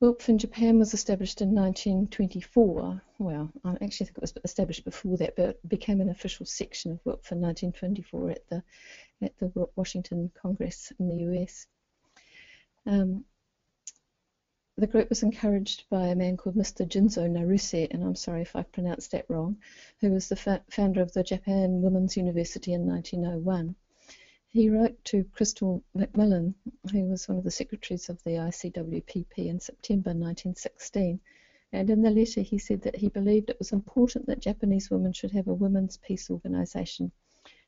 WILPF in Japan was established in 1924. Well, I actually think it was established before that, but it became an official section of WILPF in 1924 at the Washington Congress in the US. The group was encouraged by a man called Mr. Jinzo Naruse, and I'm sorry if I pronounced that wrong, who was the founder of the Japan Women's University in 1901. He wrote to Crystal Macmillan, who was one of the secretaries of the ICWPP, in September 1916, and in the letter he said that he believed it was important that Japanese women should have a women's peace organisation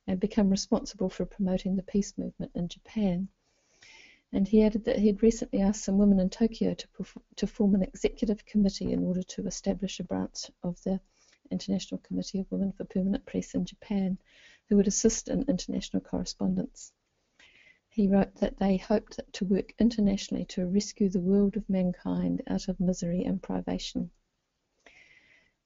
and become responsible for promoting the peace movement in Japan. And he added that he had recently asked some women in Tokyo to form an executive committee in order to establish a branch of the International Committee of Women for Permanent Peace in Japan, who would assist in international correspondence. He wrote that they hoped to work internationally to rescue the world of mankind out of misery and privation.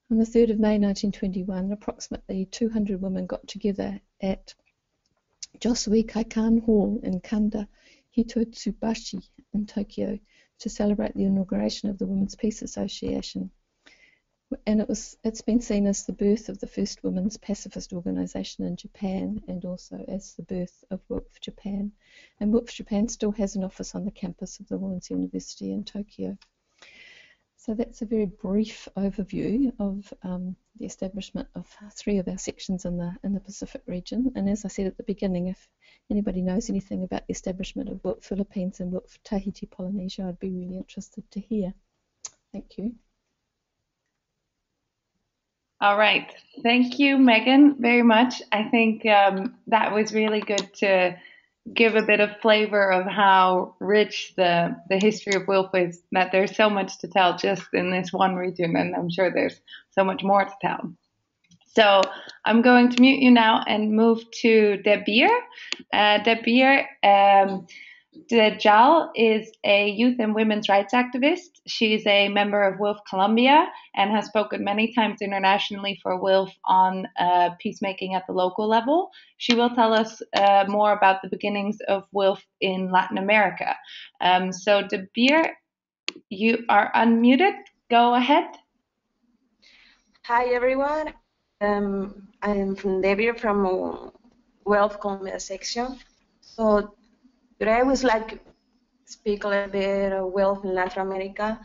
On the 3rd of May 1921, approximately 200 women got together at Josui Kaikan Hall in Kanda, Hitotsubashi in Tokyo to celebrate the inauguration of the Women's Peace Association. And it's been seen as the birth of the first women's pacifist organisation in Japan, and also as the birth of WILPF Japan. And WILPF Japan still has an office on the campus of the Women's University in Tokyo. So that's a very brief overview of the establishment of 3 of our sections in the Pacific region. And as I said at the beginning, if anybody knows anything about the establishment of WILPF Philippines and WILPF Tahiti Polynesia, I'd be really interested to hear. Thank you. All right. Thank you, Megan, very much. I think that was really good to give a bit of flavor of how rich the history of WILPF is, that there's so much to tell just in this one region, and I'm sure there's so much more to tell. So I'm going to mute you now and move to Debir. Debir D'Hejal is a youth and women's rights activist. She's a member of WILPF Colombia and has spoken many times internationally for WILPF on peacemaking at the local level. She will tell us more about the beginnings of WILPF in Latin America. So Debir, you are unmuted. Go ahead. Hi, everyone. I'm from Debir from WILPF Colombia section. So today I would like to speak a little bit of WILPF in Latin America.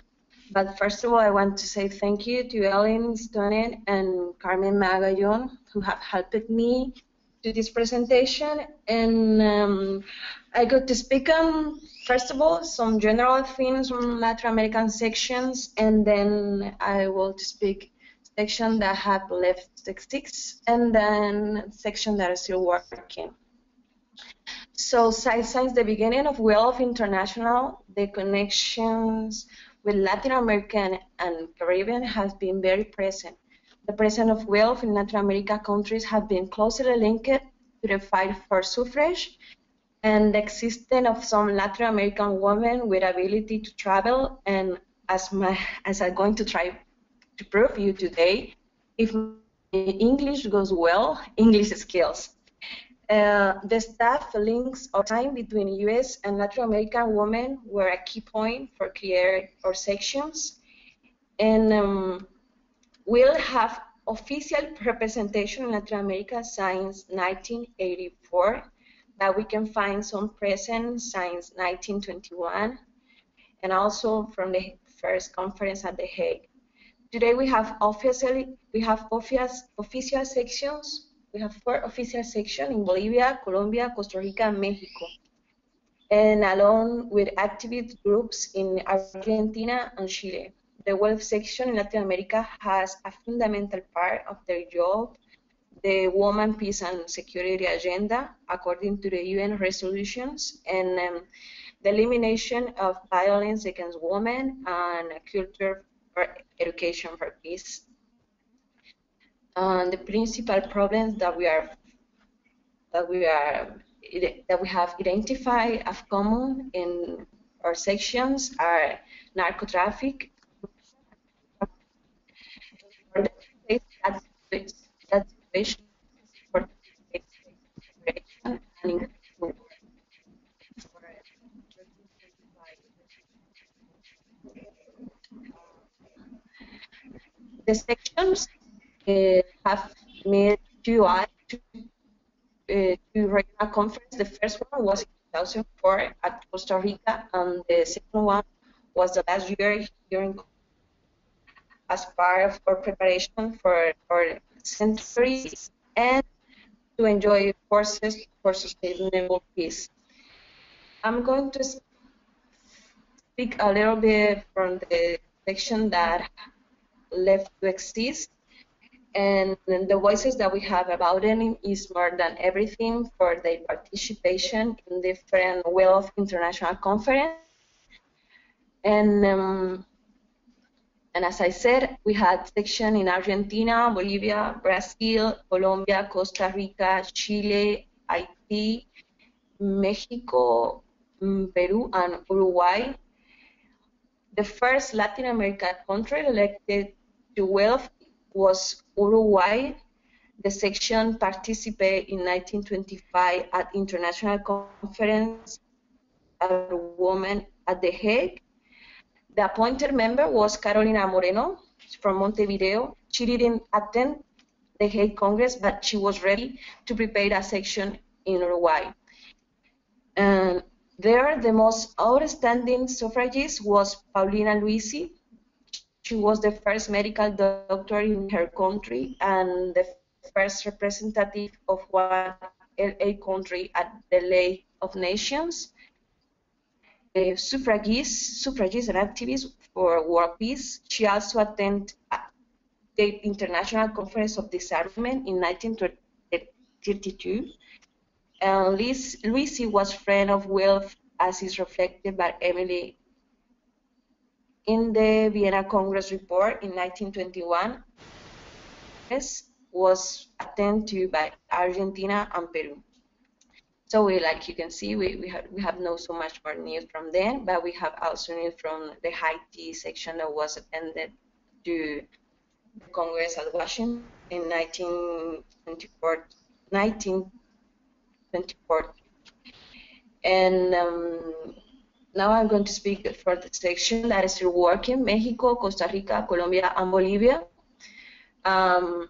But first of all, I want to say thank you to Ellen Stonen and Carmen Magallon, who have helped me to this presentation. And I got to speak on, first of all, some general things from Latin American sections, and then I will speak section that have left statistics, and then section that are still working. So since the beginning of WILPF International, the connections with Latin American and Caribbean have been very present. The presence of WILPF in Latin America countries have been closely linked to the fight for suffrage and the existence of some Latin American women with ability to travel, and as I'm going to try to prove you today, if English goes well, English skills. The staff links of time between US and Latin American women were a key point for creating our sections, and we'll have official representation in Latin America since 1984, but we can find some presence since 1921, and also from the first conference at The Hague. Today we have official sections. We have 4 official sections in Bolivia, Colombia, Costa Rica, and Mexico, and along with activist groups in Argentina and Chile. The WILPF section in Latin America has a fundamental part of their job, the Women, Peace and Security Agenda, according to the UN resolutions, and the elimination of violence against women and culture for education for peace. The principal problems that we have identified as common in our sections are narcotraffic, the sections have made 2 regional conferences. The first one was in 2004 at Costa Rica, and the second one was the last year here in as part of our preparation for centuries and to enjoy courses for sustainable peace. I'm going to speak a little bit from the section that left to exist, and the voices that we have about it is more than everything for their participation in different WILPF international conference. And as I said, we had section in Argentina, Bolivia, Brazil, Colombia, Costa Rica, Chile, Haiti, Mexico, Peru, and Uruguay. The first Latin American country elected to WILPF was Uruguay. The section participated in 1925 at International Conference of Women at The Hague. The appointed member was Carolina Moreno from Montevideo. She didn't attend the Hague Congress, but she was ready to prepare a section in Uruguay. And there, the most outstanding suffragist was Paulina Luisi. She was the first medical doctor in her country and the first representative of one LA country at the League of Nations. Suffragist and activist for world peace. She also attended the International Conference of Disarmament in 1932. And Luisi was friend of WILPF, as is reflected by Emily in the Vienna Congress report in 1921. Was attended to by Argentina and Peru. So like you can see, we have not so much more news from them, but we have also news from the Haiti section that was attended to the Congress at Washington in 1924. And now I'm going to speak for the section that is still working: Mexico, Costa Rica, Colombia, and Bolivia. From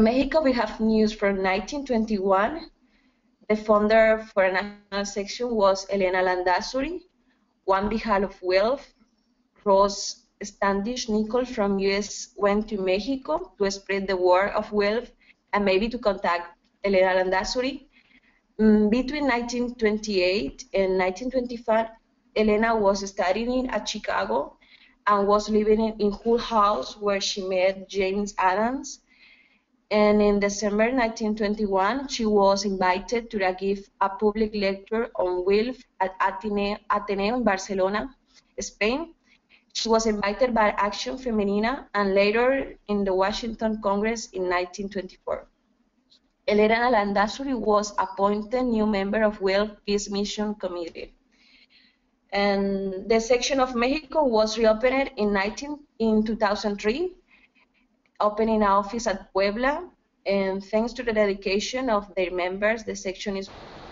Mexico, we have news from 1921. The founder for a national section was Elena Landazuri. One D'Hejal of WILPF, Rose Standish Nichols from US went to Mexico to spread the word of WILPF and maybe to contact Elena Landazuri. Between 1928 and 1925, Elena was studying at Chicago and was living in Hull House, where she met James Adams. And in December 1921, she was invited to give a public lecture on WILPF at Ateneo in Barcelona, Spain. She was invited by Action Femenina and later in the Washington Congress in 1924. Elena Landazuri was appointed new member of WILPF Peace Mission Committee. And the section of Mexico was reopened in 2003. Opening an office at Puebla, and thanks to the dedication of their members, the section is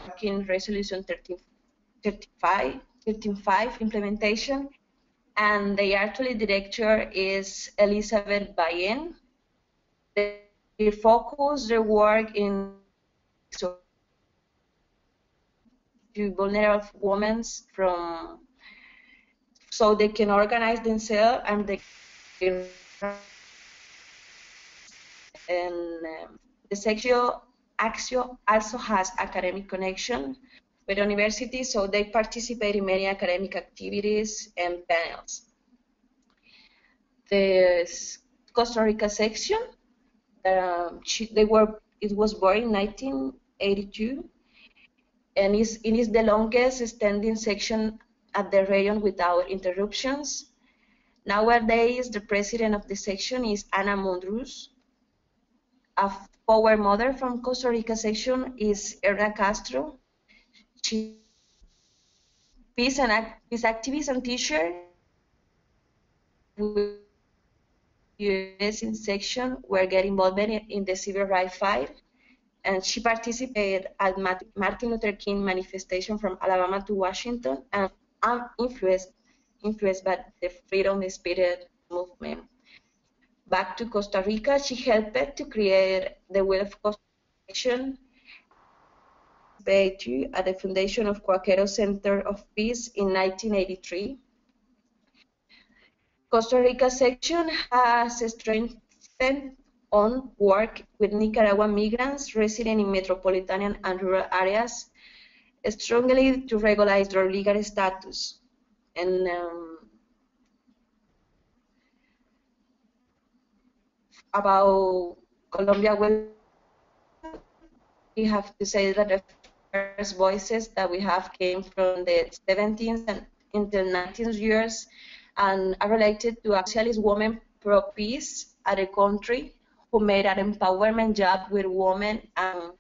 working Resolution 13.5 implementation, and the actual director is Elizabeth Bayen. They focus their work in to vulnerable women so they can organize themselves and they can. And the section Axio also has academic connection with universities, so they participate in many academic activities and panels. The Costa Rica section, it was born in 1982, and it is the longest standing section at the region without interruptions. Nowadays, the president of the section is Ana Mondruz. A power mother from Costa Rica section is Erna Castro. She is activist and teacher with US in section were getting involved in the civil rights fight, and she participated at Martin Luther King manifestation from Alabama to Washington and influenced by the freedom spirit movement. Back to Costa Rica, she helped to create the WILPF Costa Rica section at the foundation of Quaquero Center of Peace in 1983. Costa Rica section has strengthened on work with Nicaraguan migrants residing in metropolitan and rural areas, strongly to regularize their legal status. And about Colombia, we have to say that the first voices that we have came from the 17th and into 19th years and are related to a socialist woman pro-peace at a country who made an empowerment job with women and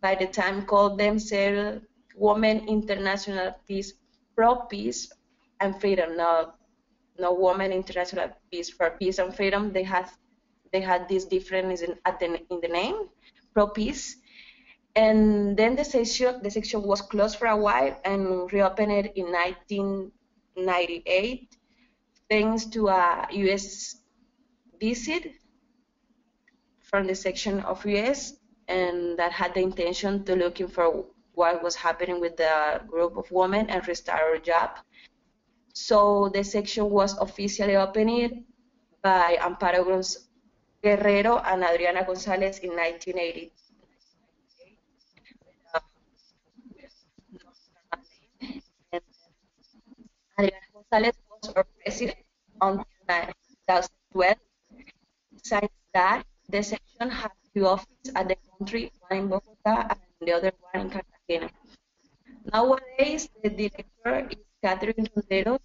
by the time called themselves Women International Peace, pro-peace and freedom. No Women International Peace for peace and freedom. They had this difference in the name, pro-peace. And then the section was closed for a while and reopened in 1998 thanks to a US visit from the section of US, and that had the intention to looking for what was happening with the group of women and restart our job. So the section was officially opened by Amparo Guerrero and Adriana Gonzalez in 1980. And Adriana Gonzalez was our president until 2012. Besides that, the section had two offices at the country, one in Bogota and the other one in Cartagena. Nowadays, the director is Catherine Ronderos,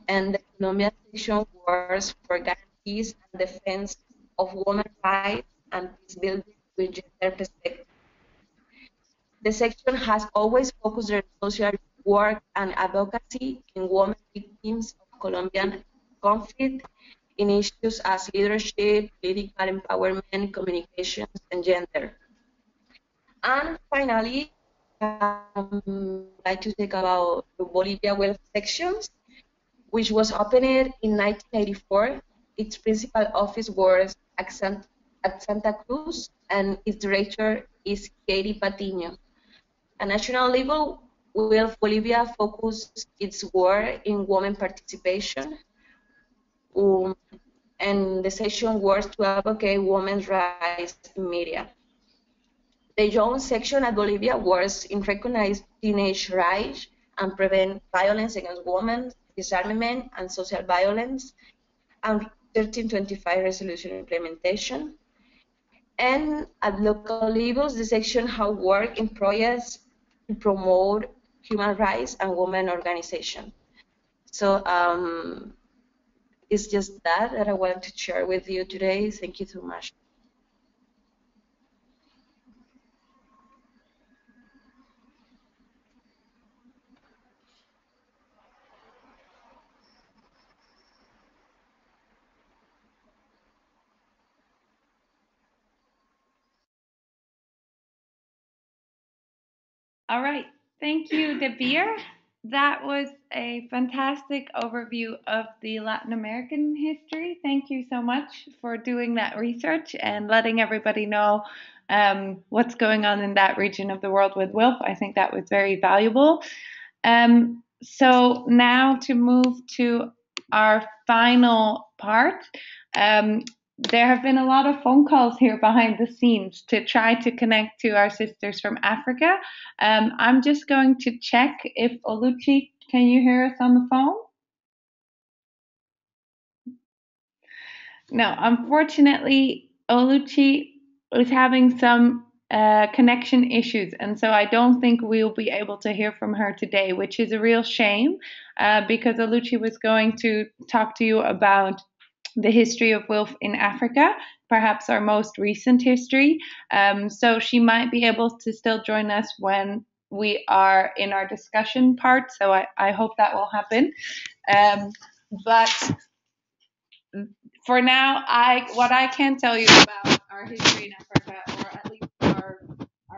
and the Colombia section works for guarantees and defense of women's rights and peace building with gender perspective. The section has always focused their social work and advocacy in women victims of Colombian conflict in issues as leadership, political empowerment, communications, and gender. And finally, I'd like to talk about the Bolivia WILPF sections, which was opened in 1984. Its principal office was at Santa Cruz, and its director is Katie Patiño. At national level, WILPF Bolivia focused its work in women participation, and the section works to advocate women's rights in media. The young section at Bolivia works in recognize teenage rights and prevent violence against women, disarmament, and social violence, and 1325 resolution implementation. And at local levels, the section has worked in projects to promote human rights and women organization. So it's just that I wanted to share with you today. Thank you so much. All right. Thank you, Debir. That was a fantastic overview of the Latin American history. Thank you so much for doing that research and letting everybody know what's going on in that region of the world with WILPF. I think that was very valuable. So now to move to our final part. There have been a lot of phone calls here behind the scenes to try to connect to our sisters from Africa. I'm just going to check if Oluchi, can you hear us on the phone? No, unfortunately, Oluchi is having some connection issues, and so I don't think we'll be able to hear from her today, which is a real shame because Oluchi was going to talk to you about the history of WILPF in Africa, perhaps our most recent history. So she might be able to still join us when we are in our discussion part. So I hope that will happen. But for now, what I can tell you about our history in Africa, or at least our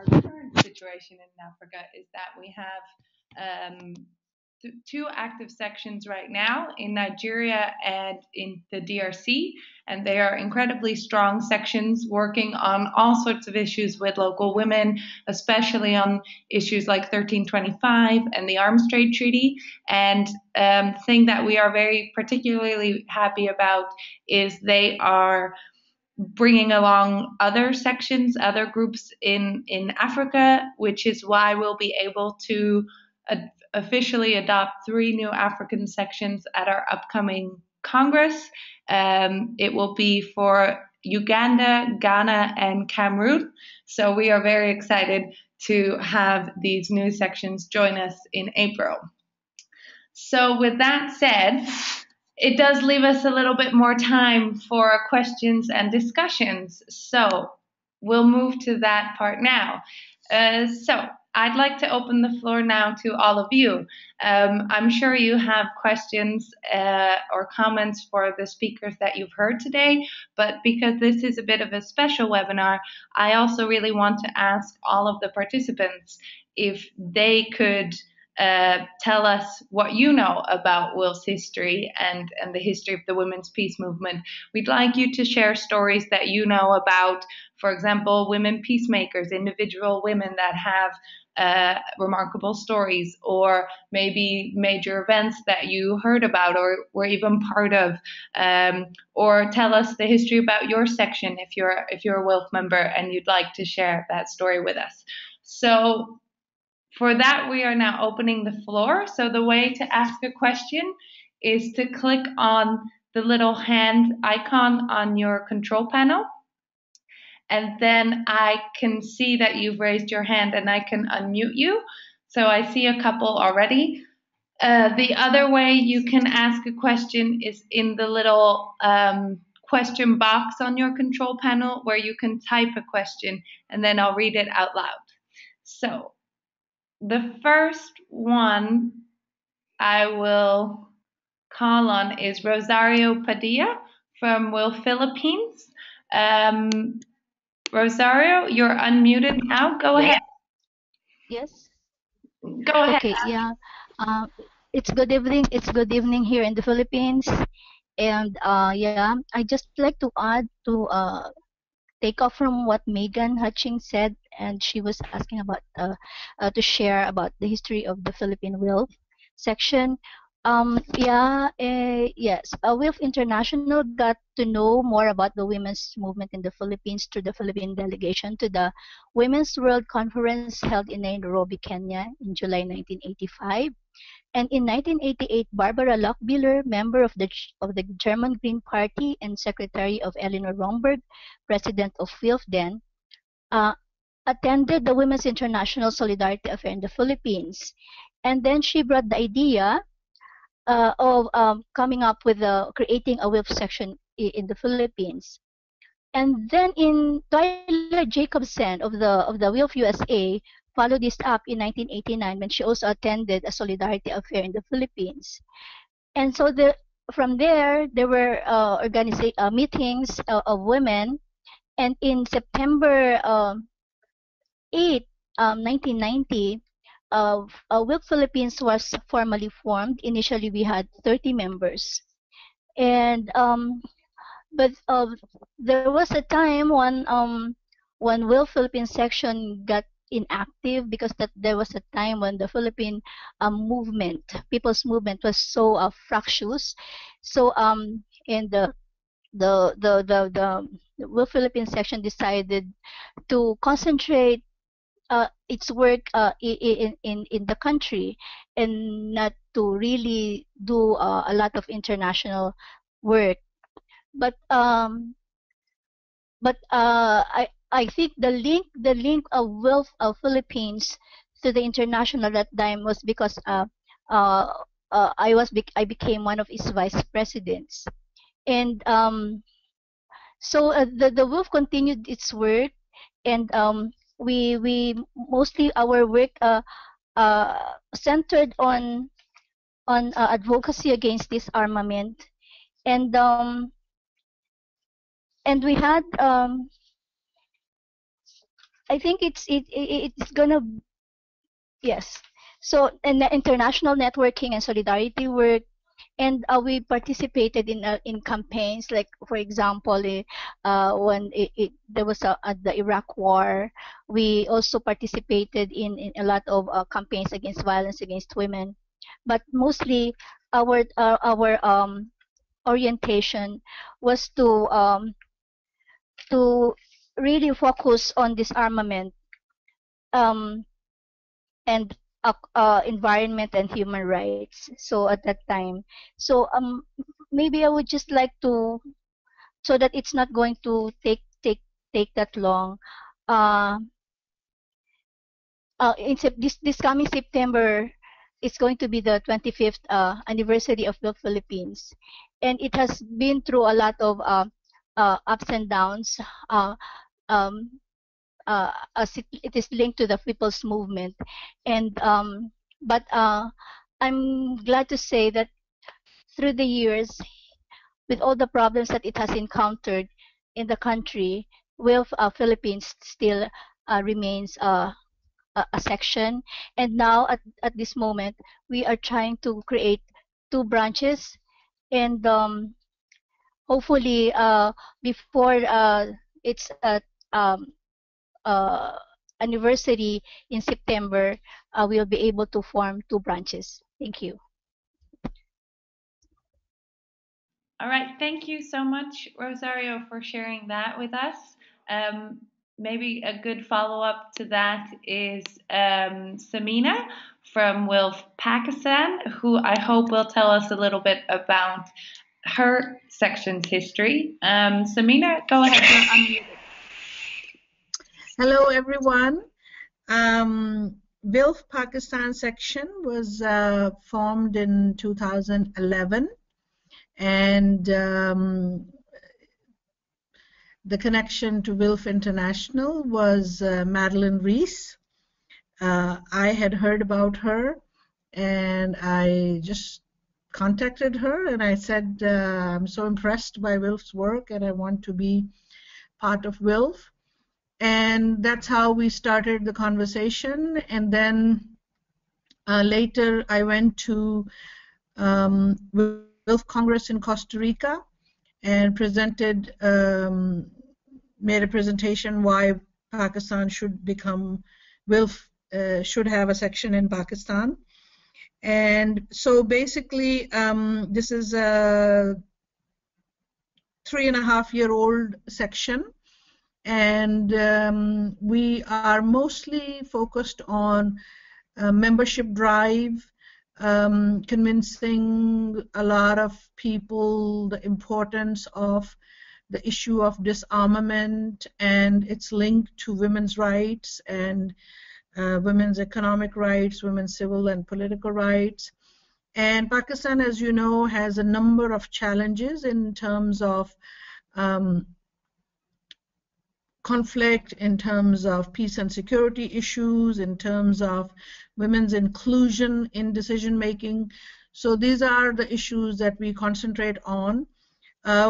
current situation in Africa, is that we have two active sections right now in Nigeria and in the DRC, and they are incredibly strong sections working on all sorts of issues with local women, especially on issues like 1325 and the Arms Trade Treaty. And thing that we are very particularly happy about is they are bringing along other sections, other groups in Africa, which is why we'll be able to officially adopt 3 new African sections at our upcoming Congress. It will be for Uganda, Ghana, and Cameroon. So we are very excited to have these new sections join us in April. So with that said, it does leave us a little bit more time for questions and discussions. So we'll move to that part now. So I'd like to open the floor now to all of you. I'm sure you have questions or comments for the speakers that you've heard today, but because this is a bit of a special webinar, I also really want to ask all of the participants if they could tell us what you know about WILPF's history and the history of the women's peace movement. We'd like you to share stories that you know about, for example, women peacemakers, individual women that have remarkable stories, or maybe major events that you heard about or were even part of, or tell us the history about your section if you're a WILPF member and you'd like to share that story with us. So for that, we are now opening the floor. So the way to ask a question is to click on the little hand icon on your control panel. And then I can see that you've raised your hand and I can unmute you. So I see a couple already. The other way you can ask a question is in the little question box on your control panel, where you can type a question and then I'll read it out loud. So the first one I will call on is Rosario Padilla from WILPF Philippines. Rosario, you're unmuted now. Go ahead. Yes. Go ahead. Okay. Yeah. It's good evening. It's good evening here in the Philippines, and yeah, I just like to add to take off from what Megan Hutching said, and she was asking about to share about the history of the Philippine WILPF section. Yes, WILPF International got to know more about the women's movement in the Philippines through the Philippine delegation to the Women's World Conference held in Nairobi, Kenya in July 1985. And in 1988, Barbara Lochbihler, member of the German Green Party and secretary of Eleanor Romberg, president of WILPF then, attended the Women's International Solidarity Affair in the Philippines. And then she brought the idea of coming up with creating a WILPF section in the Philippines. And then in Twilight Jacobson of the WILPF USA followed this up in 1989 when she also attended a Solidarity Affair in the Philippines. And so from there were meetings of women. And in September 8, 1990, WILPF Philippines was formally formed. Initially, we had 30 members. And but there was a time when WILPF Philippine section got inactive because there was a time when the Philippine people's movement was so fractious. So and the WILPF Philippine section decided to concentrate its work in the country and not to really do a lot of international work. But I think the link of WILPF of Philippines to the international at that time was because I became one of its vice presidents, and so the WILPF continued its work, and we mostly our work centered on advocacy against disarmament, and we had I think it's gonna, yes. So and the international networking and solidarity work, and we participated in campaigns, like for example when there was the Iraq War. We also participated in a lot of campaigns against violence against women, but mostly our orientation was to really focus on disarmament and environment and human rights. So at that time, so maybe I would just like to, so that it's not going to take that long. This coming September, it's going to be the 25th anniversary of the Philippines, and it has been through a lot of ups and downs. As it is linked to the people's movement, and but I'm glad to say that through the years, with all the problems that it has encountered in the country, WILPF Philippines still remains a section, and now at this moment we are trying to create 2 branches, and hopefully before its um, uh, anniversary in September, we'll be able to form 2 branches. Thank you. All right, thank you so much, Rosario, for sharing that with us. Maybe a good follow-up to that is Samina from WILPF Pakistan, who I hope will tell us a little bit about her section's history. Samina, go ahead. You're unmuted. Hello, everyone. WILPF Pakistan section was formed in 2011, and the connection to WILPF International was Madeline Rees. I had heard about her, and I just contacted her, and I said, I'm so impressed by WILPF's work, and I want to be part of WILPF. And that's how we started the conversation. And then later I went to WILPF Congress in Costa Rica and presented, made a presentation why Pakistan should become, WILPF should have a section in Pakistan. And so basically this is a 3.5-year-old section. And we are mostly focused on membership drive, convincing a lot of people the importance of the issue of disarmament and its link to women's rights and women's economic rights, women's civil and political rights. And Pakistan, as you know, has a number of challenges in terms of conflict, in terms of peace and security issues, in terms of women's inclusion in decision making. So these are the issues that we concentrate on.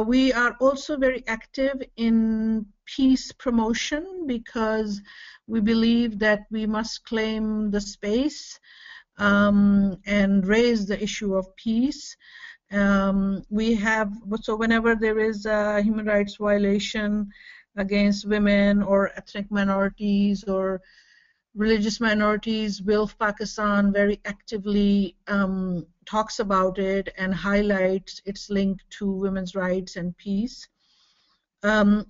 We are also very active in peace promotion because we believe that we must claim the space and raise the issue of peace. We have, so whenever there is a human rights violation against women or ethnic minorities or religious minorities, WILPF Pakistan very actively talks about it and highlights its link to women's rights and peace.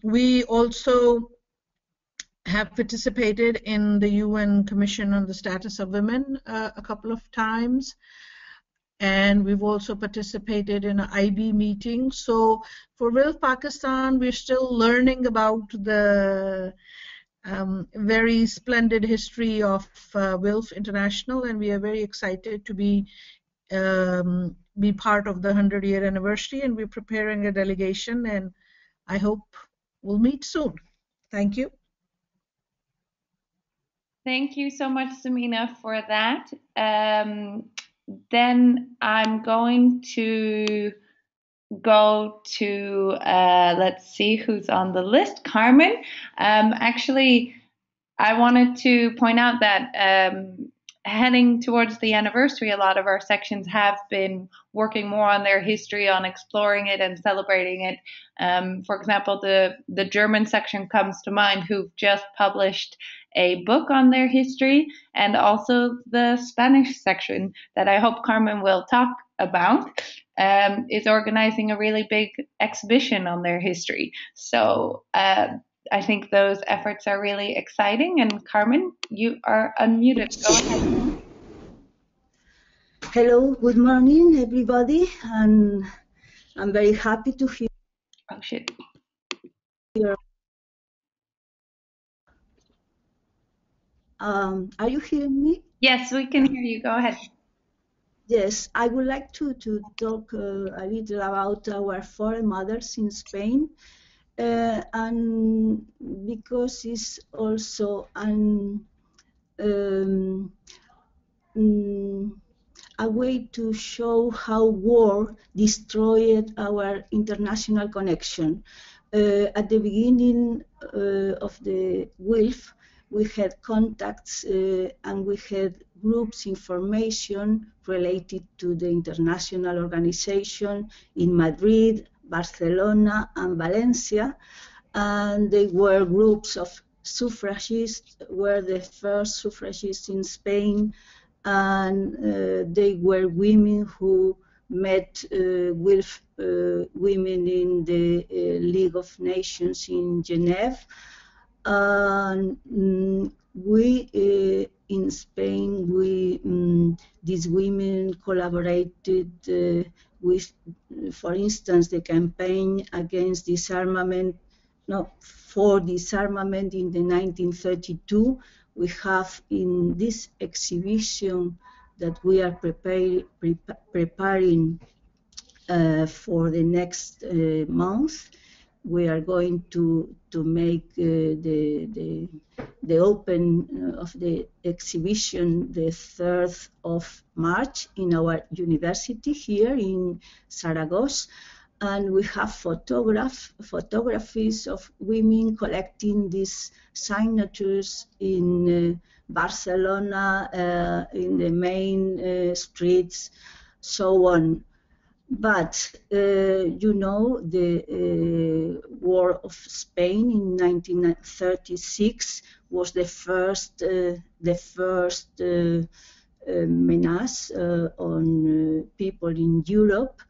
We also have participated in the UN Commission on the Status of Women a couple of times, and we've also participated in an IB meeting. So for WILPF Pakistan, we're still learning about the very splendid history of WILPF International, and we are very excited to be part of the 100-year anniversary, and we're preparing a delegation, and I hope we'll meet soon. Thank you. Thank you so much, Samina, for that. Then I'm going to go to, let's see who's on the list. Carmen. Actually, I wanted to point out that heading towards the anniversary, a lot of our sections have been working more on their history, on exploring it and celebrating it. For example, the German section comes to mind, who've just published a book on their history, and also the Spanish section that I hope Carmen will talk about is organizing a really big exhibition on their history. So I think those efforts are really exciting. And Carmen, you are unmuted. Go ahead. Hello, good morning, everybody, and I'm very happy to hear. Oh shit. Are you hearing me? Yes, we can hear you. Go ahead. Yes, I would like to talk a little about our foreign mothers in Spain, and because it's also a way to show how war destroyed our international connection. At the beginning of the WILPF, we had contacts and we had groups information related to the international organization in Madrid, Barcelona, and Valencia. And they were groups of suffragists, were the first suffragists in Spain, and they were women who met with women in the League of Nations in Geneva. We in Spain, these women collaborated with, for instance, the campaign against disarmament, for disarmament in the 1932. We have in this exhibition that we are preparing for the next month. We are going to make the open of the exhibition the 3rd of March in our university here in Saragossa. And we have photographies of women collecting these signatures in Barcelona, in the main streets, so on. But the War of Spain in 1936 was the first menace on people in Europe.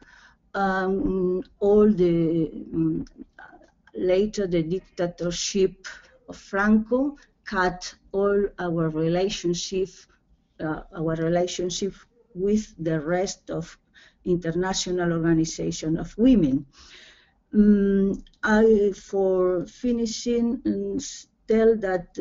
Later the dictatorship of Franco cut all our relationship with the rest of International Organization of Women. For finishing, tell that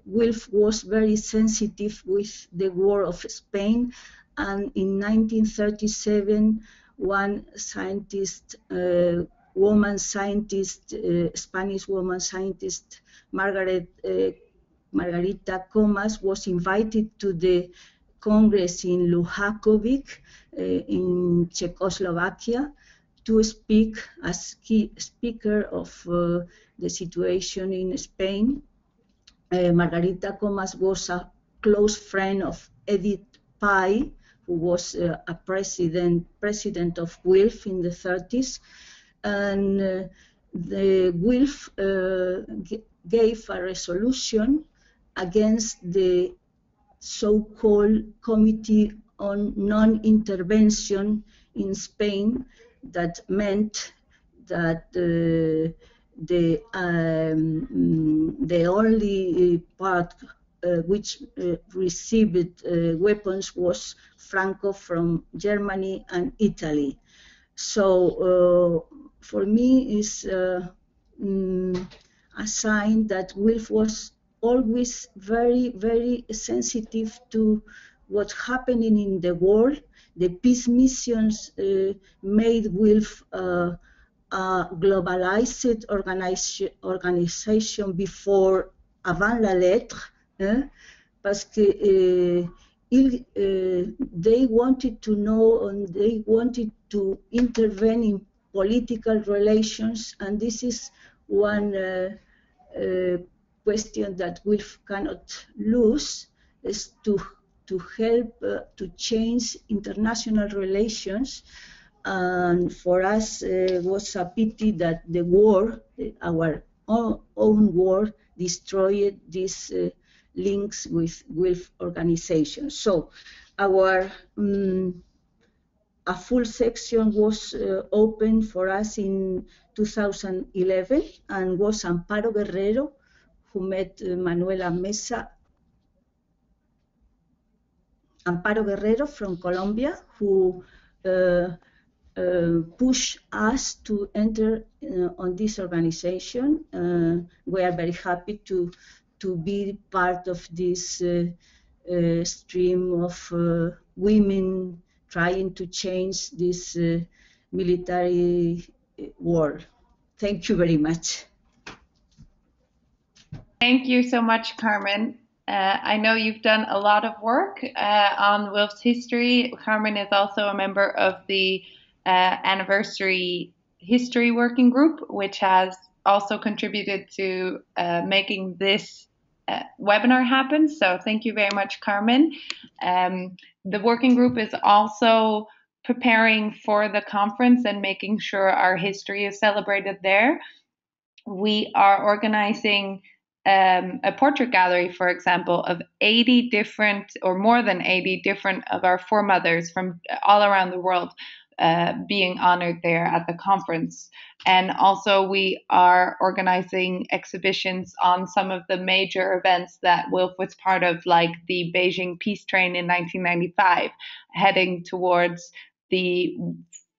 WILPF was very sensitive with the War of Spain, and in 1937 one scientist, Spanish woman scientist, Margarita Comas, was invited to the Congress in Luhakovic in Czechoslovakia to speak as key speaker of the situation in Spain. Margarita Comas was a close friend of Edith Ballantyne, who was a president of WILPF in the 30s, and the WILPF gave a resolution against the so-called Committee on Non-Intervention in Spain, that meant that the only part which received weapons was Franco from Germany and Italy. So for me is a sign that WILPF was always very, very sensitive to what's happening in the world. The peace missions made WILPF a globalized organization before avant la lettre, parce que they wanted to know and they wanted to intervene in political relations, and this is one question that WILPF cannot lose, is to help to change international relations. And for us, it was a pity that the war, our own war, destroyed these links with WILPF organizations. So our a full section was open for us in 2011, and was Amparo Guerrero, who met Manuela Mesa. Amparo Guerrero from Colombia, who pushed us to enter on this organization. We are very happy to be part of this stream of women trying to change this military war. Thank you very much. Thank you so much, Carmen. I know you've done a lot of work on WILPF's history. Carmen is also a member of the Anniversary History Working Group, which has also contributed to making this webinar happens. So thank you very much, Carmen. The working group is also preparing for the conference and making sure our history is celebrated there. We are organizing a portrait gallery, for example, of 80 different, or more than 80 different of our foremothers from all around the world being honored there at the conference. And also we are organizing exhibitions on some of the major events that WILPF was part of, like the Beijing Peace Train in 1995, heading towards the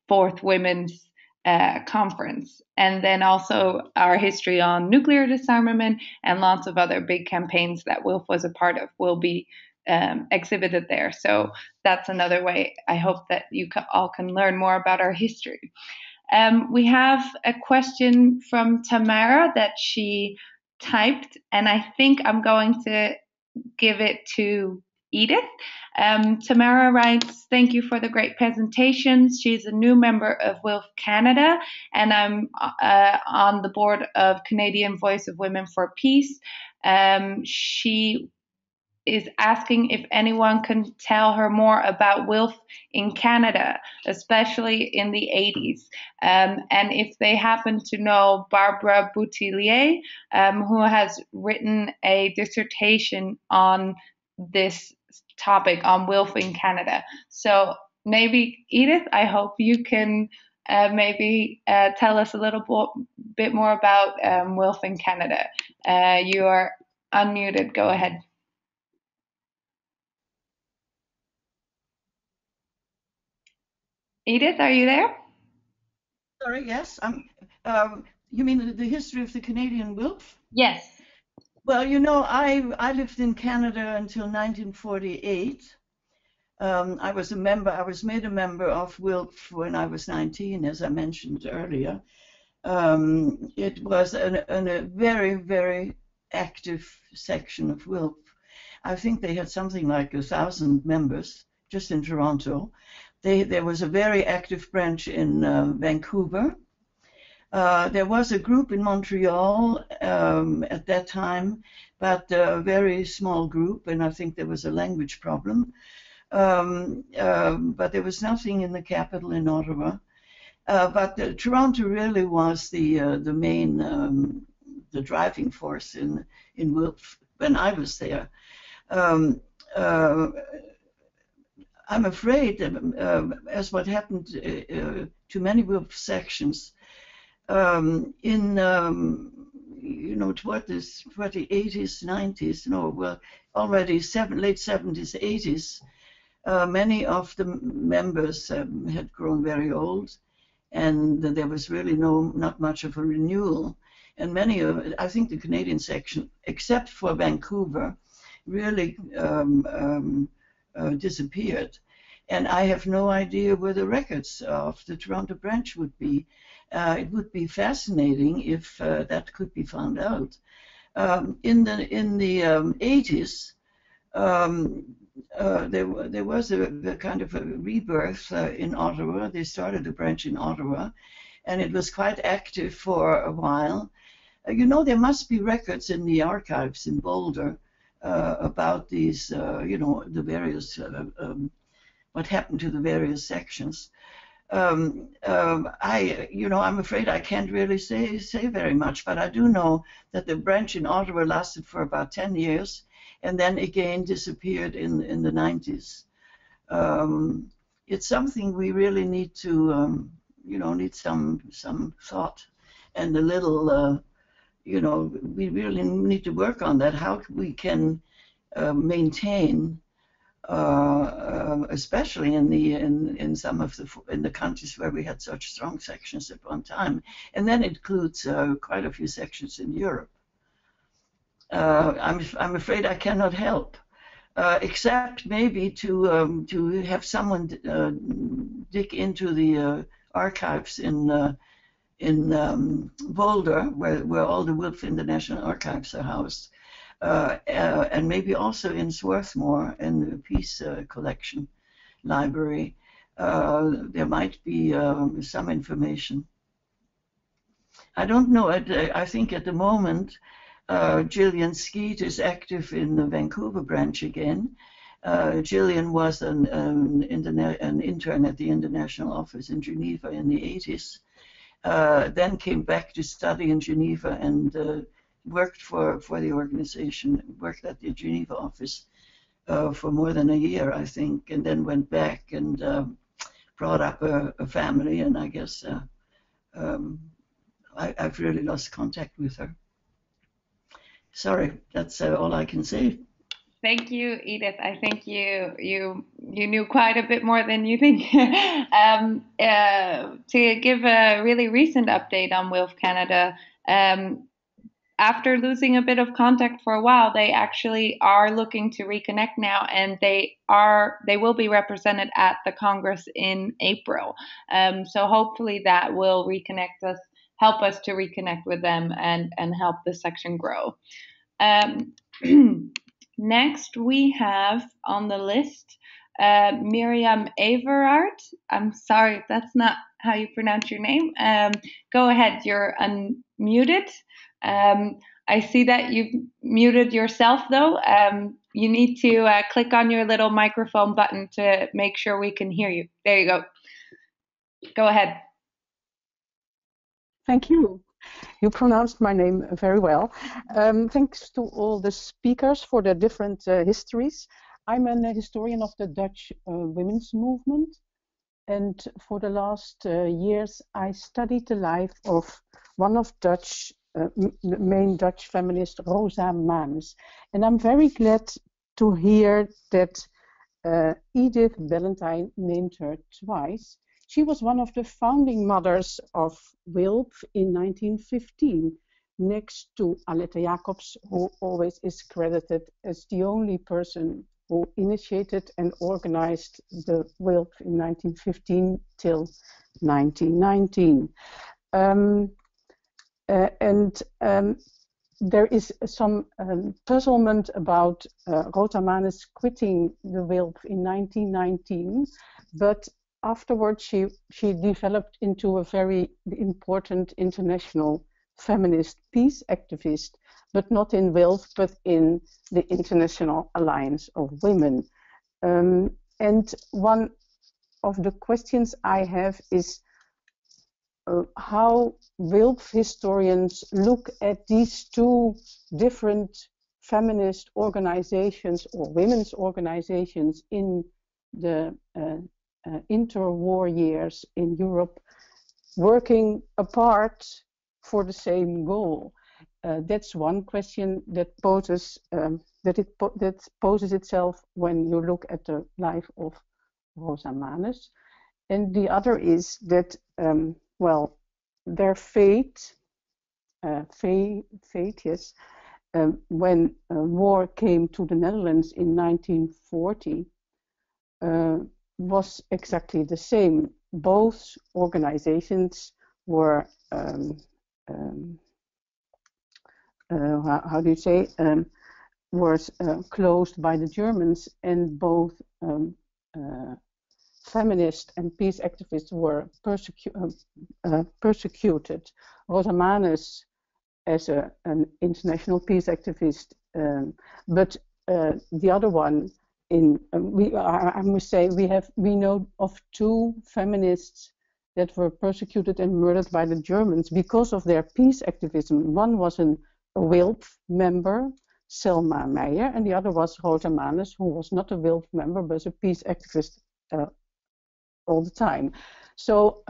4th Women's conference. And then also our history on nuclear disarmament and lots of other big campaigns that WILPF was a part of will be exhibited there. So that's another way I hope that you all can learn more about our history. We have a question from Tamara that she typed, and I think I'm going to give it to Edith. Tamara writes, thank you for the great presentations. She's a new member of WILPF Canada, and I'm on the board of Canadian Voice of Women for Peace. She is asking if anyone can tell her more about WILPF in Canada, especially in the 80s, and if they happen to know Barbara Boutillier, who has written a dissertation on this topic on WILPF in Canada. So maybe, Edith, I hope you can maybe tell us a little bit more about WILPF in Canada. You are unmuted. Go ahead. Edith, are you there? Sorry, yes. You mean the history of the Canadian WILPF? Yes. Well, you know, I lived in Canada until 1948. I was made a member of WILPF when I was 19, as I mentioned earlier. It was a very, very active section of WILPF. I think they had something like 1,000 members just in Toronto. There was a very active branch in Vancouver. There was a group in Montreal at that time, but a very small group, and I think there was a language problem. But there was nothing in the capital in Ottawa. But Toronto really was the main, the driving force in WILPF when I was there. I'm afraid, as what happened to many WILPF sections, toward the 80s, 90s, already late 70s, 80s, many of the members had grown very old, and there was really not much of a renewal. And many of, I think the Canadian section, except for Vancouver, really disappeared. And I have no idea where the records of the Toronto branch would be. It would be fascinating if that could be found out. In the 80s, there was a kind of a rebirth in Ottawa. They started a branch in Ottawa, and it was quite active for a while. There must be records in the archives in Boulder about these, the various, what happened to the various sections. I'm afraid I can't really say very much, but I do know that the branch in Ottawa lasted for about 10 years, and then again disappeared in the 90s. It's something we really need to, need some thought and a little. We really need to work on that, how we can maintain, especially in some of the countries where we had such strong sections at one time, and then it includes quite a few sections in Europe. I'm afraid I cannot help, except maybe to have someone dig into the archives in Boulder, where all the WILPF International Archives are housed, and maybe also in Swarthmore in the Peace Collection Library. There might be some information. I don't know. I think at the moment Gillian Skeet is active in the Vancouver branch again. Gillian was an intern at the International Office in Geneva in the 80s, then came back to study in Geneva and worked for the organization, worked at the Geneva office for more than a year, I think, and then went back and brought up a family, and I guess I've really lost contact with her. Sorry, that's all I can say. Thank you, Edith. I think you knew quite a bit more than you think. To give a really recent update on WILPF Canada, after losing a bit of contact for a while, they actually are looking to reconnect now, and they will be represented at the Congress in April. So hopefully that will help us to reconnect with them and help the section grow. Next, we have on the list Miriam Everard. I'm sorry if that's not how you pronounce your name. Go ahead, you're unmuted. I see that you've muted yourself, though. You need to click on your little microphone button to make sure we can hear you. There you go. Go ahead. Thank you. You pronounced my name very well. Thanks to all the speakers for their different histories. I'm a historian of the Dutch women's movement, and for the last years I studied the life of one of the main Dutch feminist, Rosa Manes. And I'm very glad to hear that Edith Ballantyne named her twice. She was one of the founding mothers of WILPF in 1915, next to Aletta Jacobs, who always is credited as the only person who initiated and organized the WILPF in 1915 till 1919. There is some puzzlement about Rosa Manes quitting the WILPF in 1919, but afterwards she developed into a very important international feminist peace activist, but not in WILPF, but in the International Alliance of Women. And one of the questions I have is how WILPF historians look at these two different feminist organizations or women's organizations in the interwar years in Europe, working apart for the same goal. That's one question that poses itself when you look at the life of Rosa Manes, and the other is that well, their fate, yes, when war came to the Netherlands in 1940. Was exactly the same. Both organizations were, how do you say, were closed by the Germans, and both feminist and peace activists were persecuted. Rosa Manes as an international peace activist, but the other one, I must say, we know of two feminists that were persecuted and murdered by the Germans because of their peace activism. One was a WILPF member, Selma Meyer, and the other was Rosa Manes, who was not a WILPF member but a peace activist all the time. So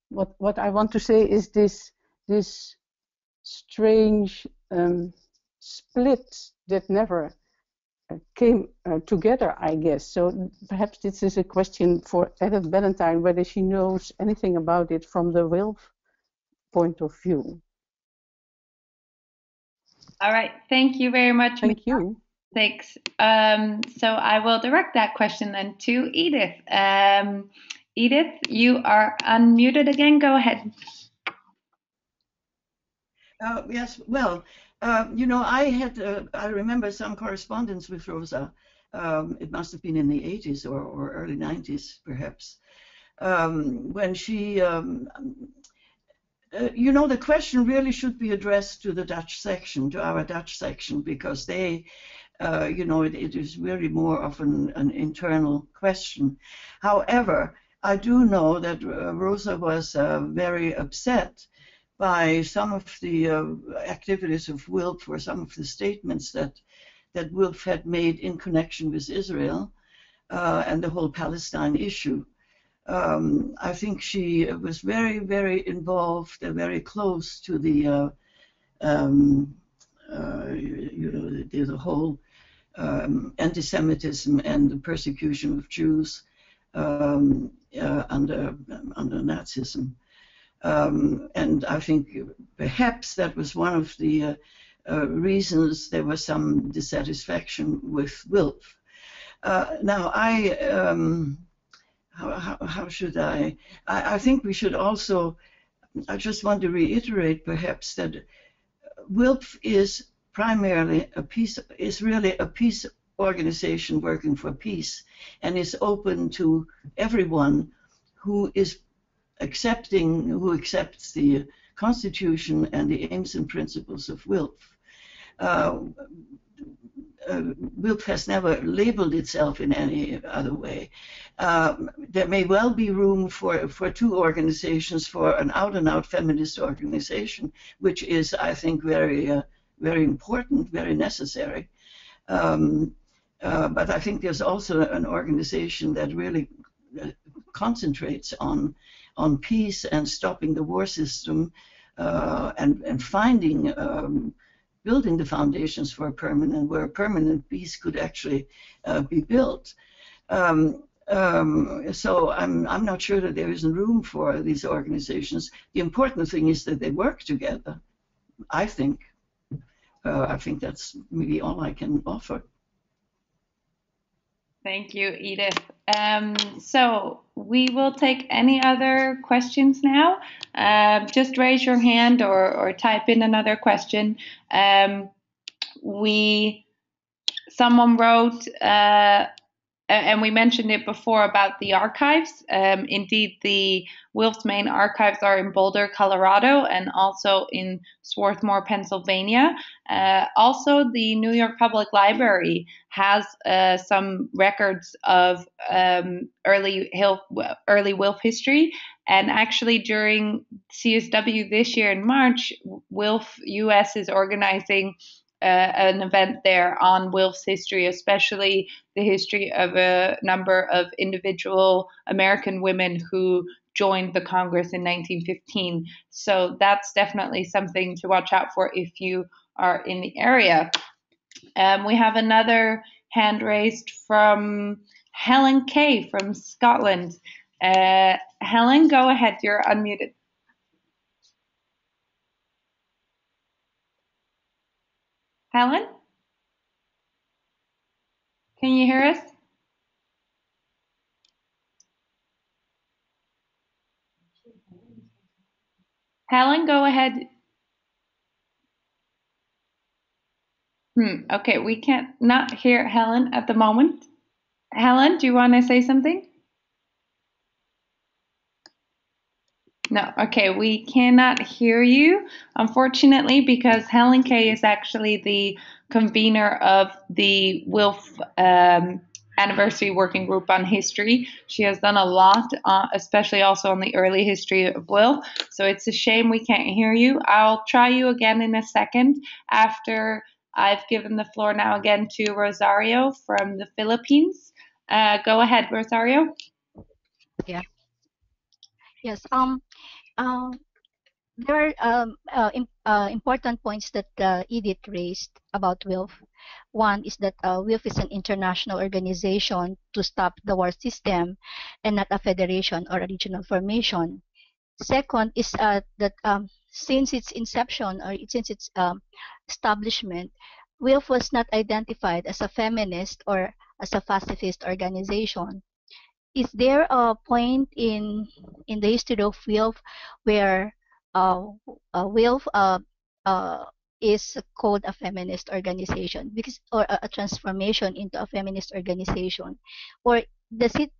what I want to say is this strange split that never came together, I guess. So perhaps this is a question for Edith Ballantyne, whether she knows anything about it from the WILPF point of view. All right, thank you very much. Thank you. Thanks. So I will direct that question then to Edith. Edith, you are unmuted again. Go ahead. Yes, well, you know, I remember some correspondence with Rosa. It must have been in the 80s or early 90s, perhaps, when she you know, the question really should be addressed to the Dutch section, to our Dutch section, because they, you know, it is really more of an internal question. However, I do know that Rosa was very upset by some of the activities of WILPF, or some of the statements that WILPF had made in connection with Israel and the whole Palestine issue. I think she was very, very involved and very close to the, you know, the whole anti-Semitism and the persecution of Jews under Nazism. And I think perhaps that was one of the reasons there was some dissatisfaction with WILPF. Now, how should I think we should also, I just want to reiterate perhaps that WILPF is primarily really a peace organization working for peace, and is open to everyone who accepts the Constitution and the aims and principles of WILPF. WILPF has never labeled itself in any other way. There may well be room for two organizations, for an out-and-out feminist organization, which is, I think, very important, very necessary. But I think there's also an organization that really concentrates on peace and stopping the war system, and finding building the foundations for where permanent peace could actually be built. So I'm not sure that there isn't room for these organizations. The important thing is that they work together, I think. I think that's maybe all I can offer. Thank you, Edith. So we will take any other questions now. Just raise your hand or type in another question. Someone wrote, and we mentioned it before about the archives. Indeed, the WILPF's main archives are in Boulder, Colorado, and also in Swarthmore, Pennsylvania. Also, the New York Public Library has some records of early WILPF history. And actually, during CSW this year in March, WILPF US is organizing an event there on WILPF's history, especially the history of a number of individual American women who joined the Congress in 1915. So that's definitely something to watch out for if you are in the area. We have another hand raised from Helen Kay from Scotland. Helen, go ahead, you're unmuted. Helen? Can you hear us? Helen, go ahead. Okay, we can't not hear Helen at the moment. Helen, do you want to say something? No, okay, we cannot hear you, unfortunately, because Helen Kay is actually the convener of the WILPF Anniversary Working Group on History. She has done a lot, especially also on the early history of WILPF, so it's a shame we can't hear you. I'll try you again in a second after I've given the floor now again to Rosario from the Philippines. Go ahead, Rosario. Yeah. Yes. There are important points that Edith raised about WILPF. One is that WILPF is an international organization to stop the war system and not a federation or a regional formation. Second is that since its inception or since its establishment, WILPF was not identified as a feminist or as a pacifist organization. Is there a point in the history of WILPF where WILPF is called a feminist organization, or a transformation into a feminist organization, or does it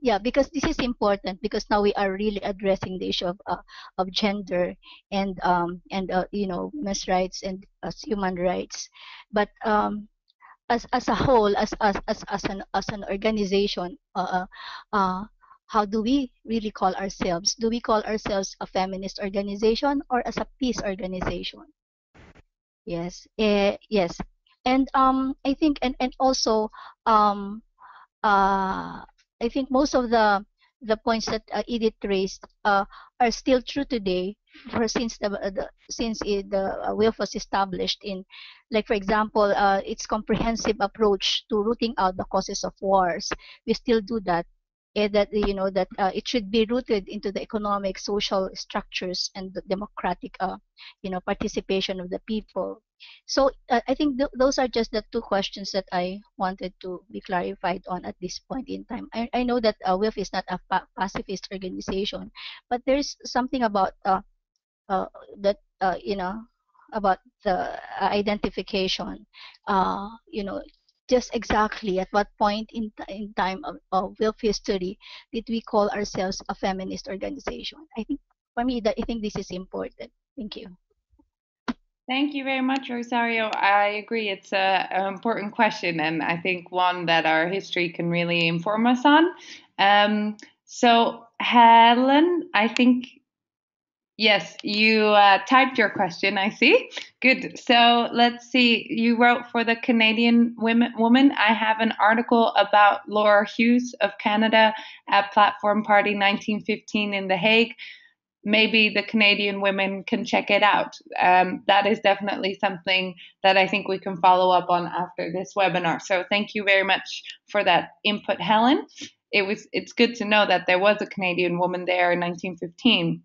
yeah, because this is important, because now we are really addressing the issue of gender and you know, women's rights and human rights. But as a whole, as an organization, how do we really call ourselves? Do we call ourselves a feminist organization or as a peace organization? Yes, yes, and I think and also um I think most of the points that Edith raised are still true today, for since the WILPF was established in, like for example, its comprehensive approach to rooting out the causes of wars. We still do that. That you know that it should be rooted into the economic, social structures and the democratic, you know, participation of the people. So I think those are just the two questions that I wanted to be clarified on at this point in time. I know that WILPF is not a pacifist organization, but there's something about uh, that you know, about the identification. You know, just exactly at what point in time of WILPF history did we call ourselves a feminist organization? I think for me that I think this is important. Thank you. Thank you very much, Rosario. I agree. It's an important question, and I think one that our history can really inform us on. So, Helen, I think, yes, you typed your question, I see. Good. So let's see. You wrote for the Canadian woman. I have an article about Laura Hughes of Canada at Platform Party 1915 in The Hague. Maybe the Canadian women can check it out. That is definitely something that I think we can follow up on after this webinar. So thank you very much for that input, Helen. It's good to know that there was a Canadian woman there in 1915.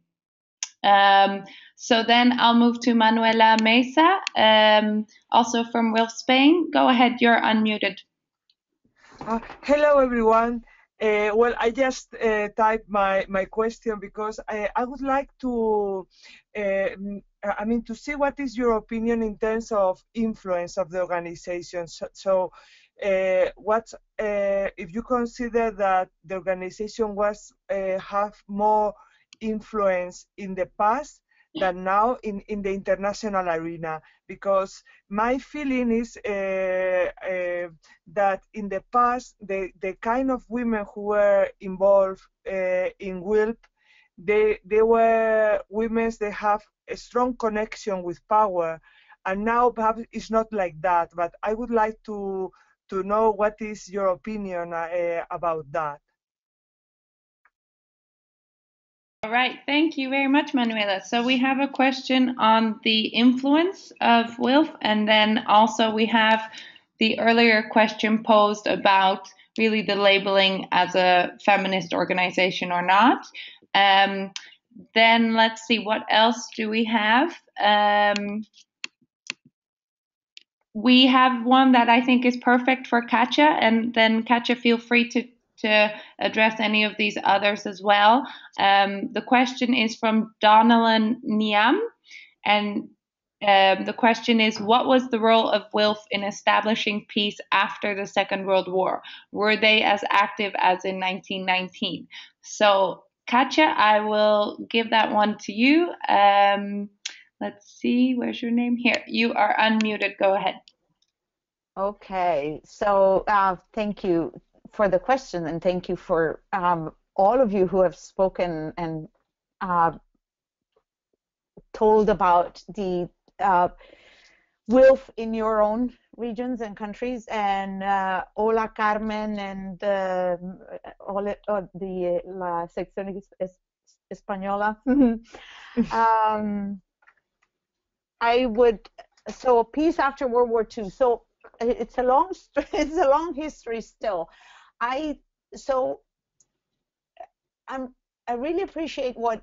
So then I'll move to Manuela Mesa, also from WILPF Spain. Go ahead, you're unmuted. Hello, everyone. Well, I just typed my question because I would like to, to see what is your opinion in terms of influence of the organization. So what if you consider that the organization was have more influence in the past than now in the international arena? Because my feeling is that in the past, the kind of women who were involved in WILPF, they were women that have a strong connection with power, and now perhaps it's not like that. But I would like to know what is your opinion about that. All right, thank you very much, Manuela. So we have a question on the influence of WILPF, and then also we have the earlier question posed about really the labeling as a feminist organization or not. Then let's see, what else do we have? We have one that I think is perfect for Catia, and then Catia, feel free to address any of these others as well. The question is from Donnellan Niam, and the question is, what was the role of WILPF in establishing peace after the Second World War? Were they as active as in 1919? So, Catia, I will give that one to you. Let's see, where's your name? Here, you are unmuted. Go ahead. Okay, so thank you for the question, and thank you for all of you who have spoken and told about the WILPF in your own regions and countries. And hola, Carmen, and la sección española. So peace after World War II. So it's a long history still. I really appreciate what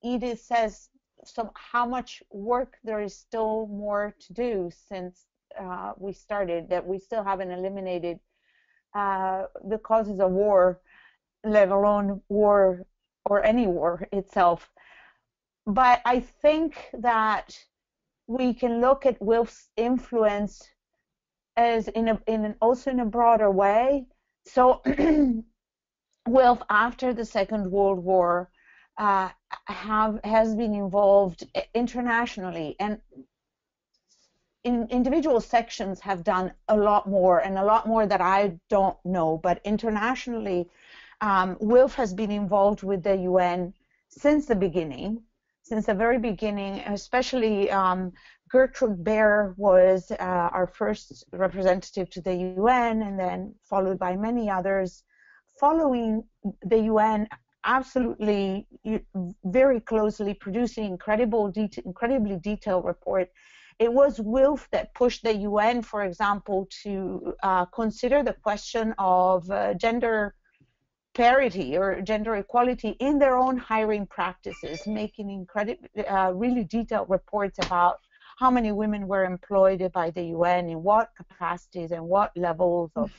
Edith says. So how much work there is still more to do since we started, that we still haven't eliminated the causes of war, let alone war or any war itself. But I think that we can look at WILPF's influence as also in a broader way. So WILPF, after the Second World War, has been involved internationally, and individual sections have done a lot more, and a lot more that I don't know, but internationally, WILPF has been involved with the UN since the beginning, since the very beginning, especially Gertrude Baer was our first representative to the UN, and then followed by many others, following the UN absolutely very closely, producing incredibly detailed report. It was WILPF that pushed the UN, for example, to consider the question of gender parity or gender equality in their own hiring practices, making really detailed reports about how many women were employed by the UN, in what capacities and what levels of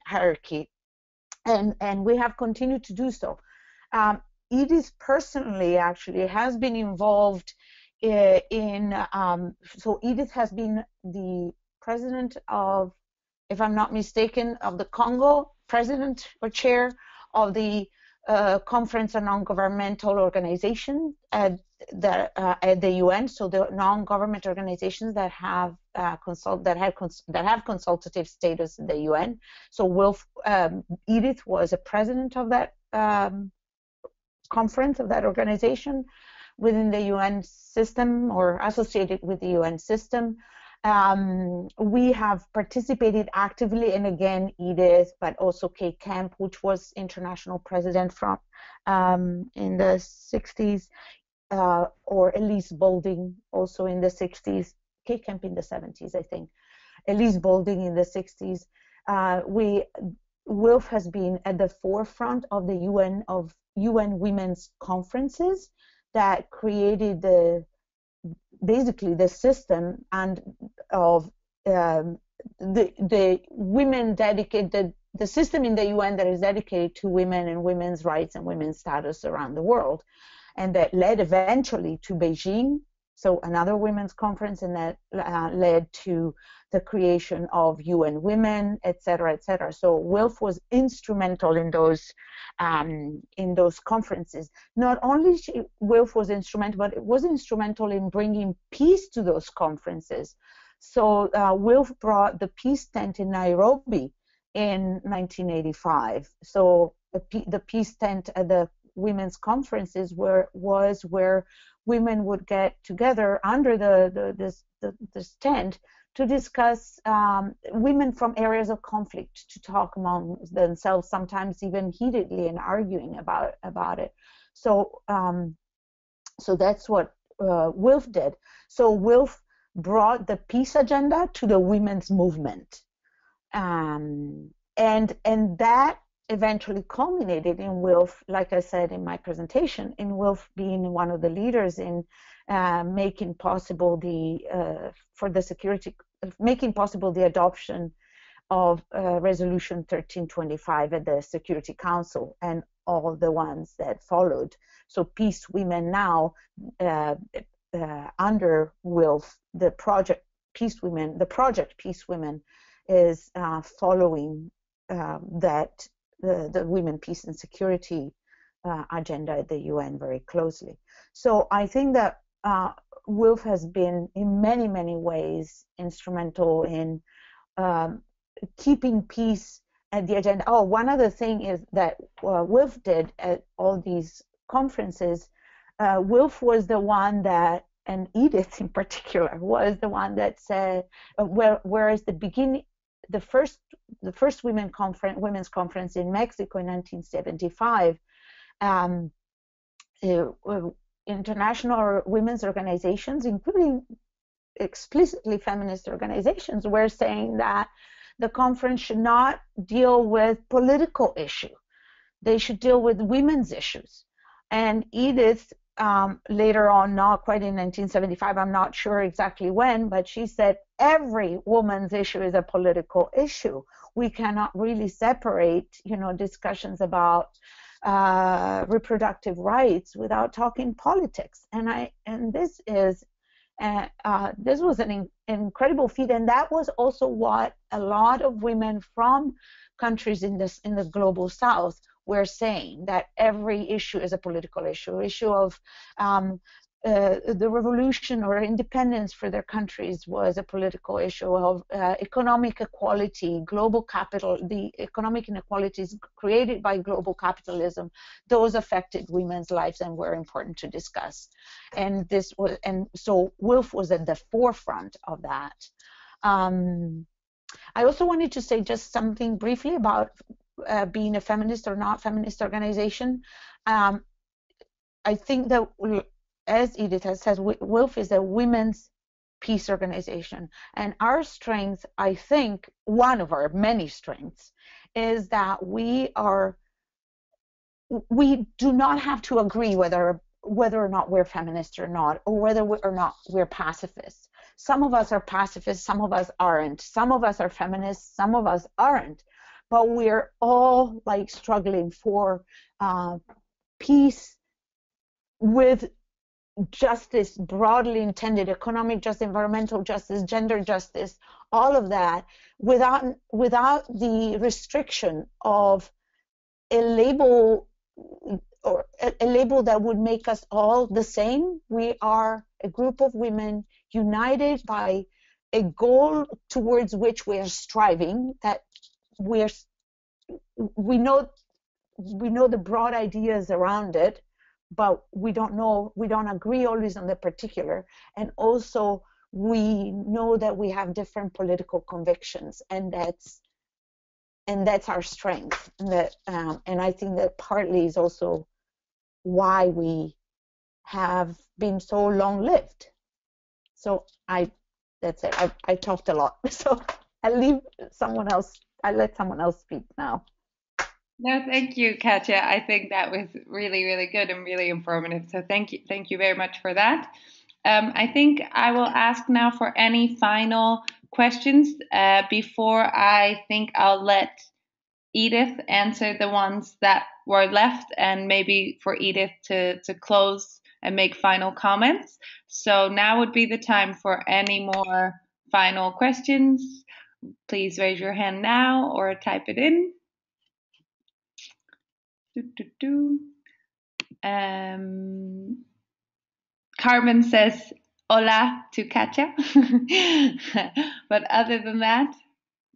hierarchy. And we have continued to do so. Edith personally actually has been involved so Edith has been the president of, if I'm not mistaken, of the Congo, president or chair of the Conference on Non-Governmental Organizations at the UN. So the non-government organizations that have consultative status in the UN. So Edith was a president of that conference, of that organization within the UN system, or associated with the UN system. We have participated actively, and again, Edith, but also Kay Kemp, which was international president from in the 60s, or Elise Boulding also in the 60s, Kay Kemp in the 70s, I think, Elise Boulding in the 60s. WILPF has been at the forefront of the UN women's conferences that created basically the system and of the women dedicated, the system in the UN that is dedicated to women and women's rights and women's status around the world, and that led eventually to Beijing, so another women's conference, and that led to the creation of UN Women, etc., etc. So WILPF was instrumental in those conferences. Not only WILPF was instrumental, but it was instrumental in bringing peace to those conferences. So WILPF brought the peace tent in Nairobi in 1985. So the peace tent at the women's conferences was where women would get together under this tent to discuss women from areas of conflict, to talk among themselves, sometimes even heatedly, and arguing about it. So so that's what WILPF did. So WILPF brought the peace agenda to the women's movement, and that eventually culminated in WILPF, like I said in my presentation, in WILPF being one of the leaders in making possible making possible the adoption of Resolution 1325 at the Security Council, and all the ones that followed. So Peace Women now, under WILPF, the project Peace Women is following that the women, peace and security agenda at the UN very closely. So I think that WILPF has been in many, many ways instrumental in keeping peace at the agenda. Oh, one other thing is that WILPF did at all these conferences, WILPF was the one that, and Edith in particular, was the one that said, whereas the first women's conference in Mexico in 1975, international women's organizations, including explicitly feminist organizations, were saying that the conference should not deal with political issues. They should deal with women's issues. And Edith, later on, not quite in 1975, I'm not sure exactly when, but she said every woman's issue is a political issue. We cannot really separate, discussions about reproductive rights without talking politics. And this is And this was an incredible feat, and that was also what a lot of women from countries in the global South were saying, that every issue is a political issue of the revolution or independence for their countries was a political issue of economic equality, global capital, the economic inequalities created by global capitalism, those affected women's lives and were important to discuss. And this was, and so WILPF was at the forefront of that. I also wanted to say just something briefly about being a feminist or not feminist organization. I think that, as Edith has said, WILPF is a women's peace organization. And our strength, I think, one of our many strengths, is that we do not have to agree whether or not we're feminists or not, or whether or not we're pacifists. Some of us are pacifists, some of us aren't. Some of us are feminists, some of us aren't. But we're all like struggling for peace with justice, broadly intended, economic justice, environmental justice, gender justice, all of that, without the restriction of a label, or a label that would make us all the same. We are a group of women united by a goal towards which we are striving, that we know the broad ideas around it, but we don't agree always on the particular, and also we know that we have different political convictions, and that's our strength, and I think that partly is also why we have been so long-lived. So that's it. I talked a lot, so I let someone else speak now. No, thank you, Catia. I think that was really, really good and really informative. So thank you very much for that. I think I will ask now for any final questions before I think I'll let Edith answer the ones that were left, and maybe for Edith to close and make final comments. So now would be the time for any more final questions. Please raise your hand now or type it in. Carmen says hola to Catia. But other than that,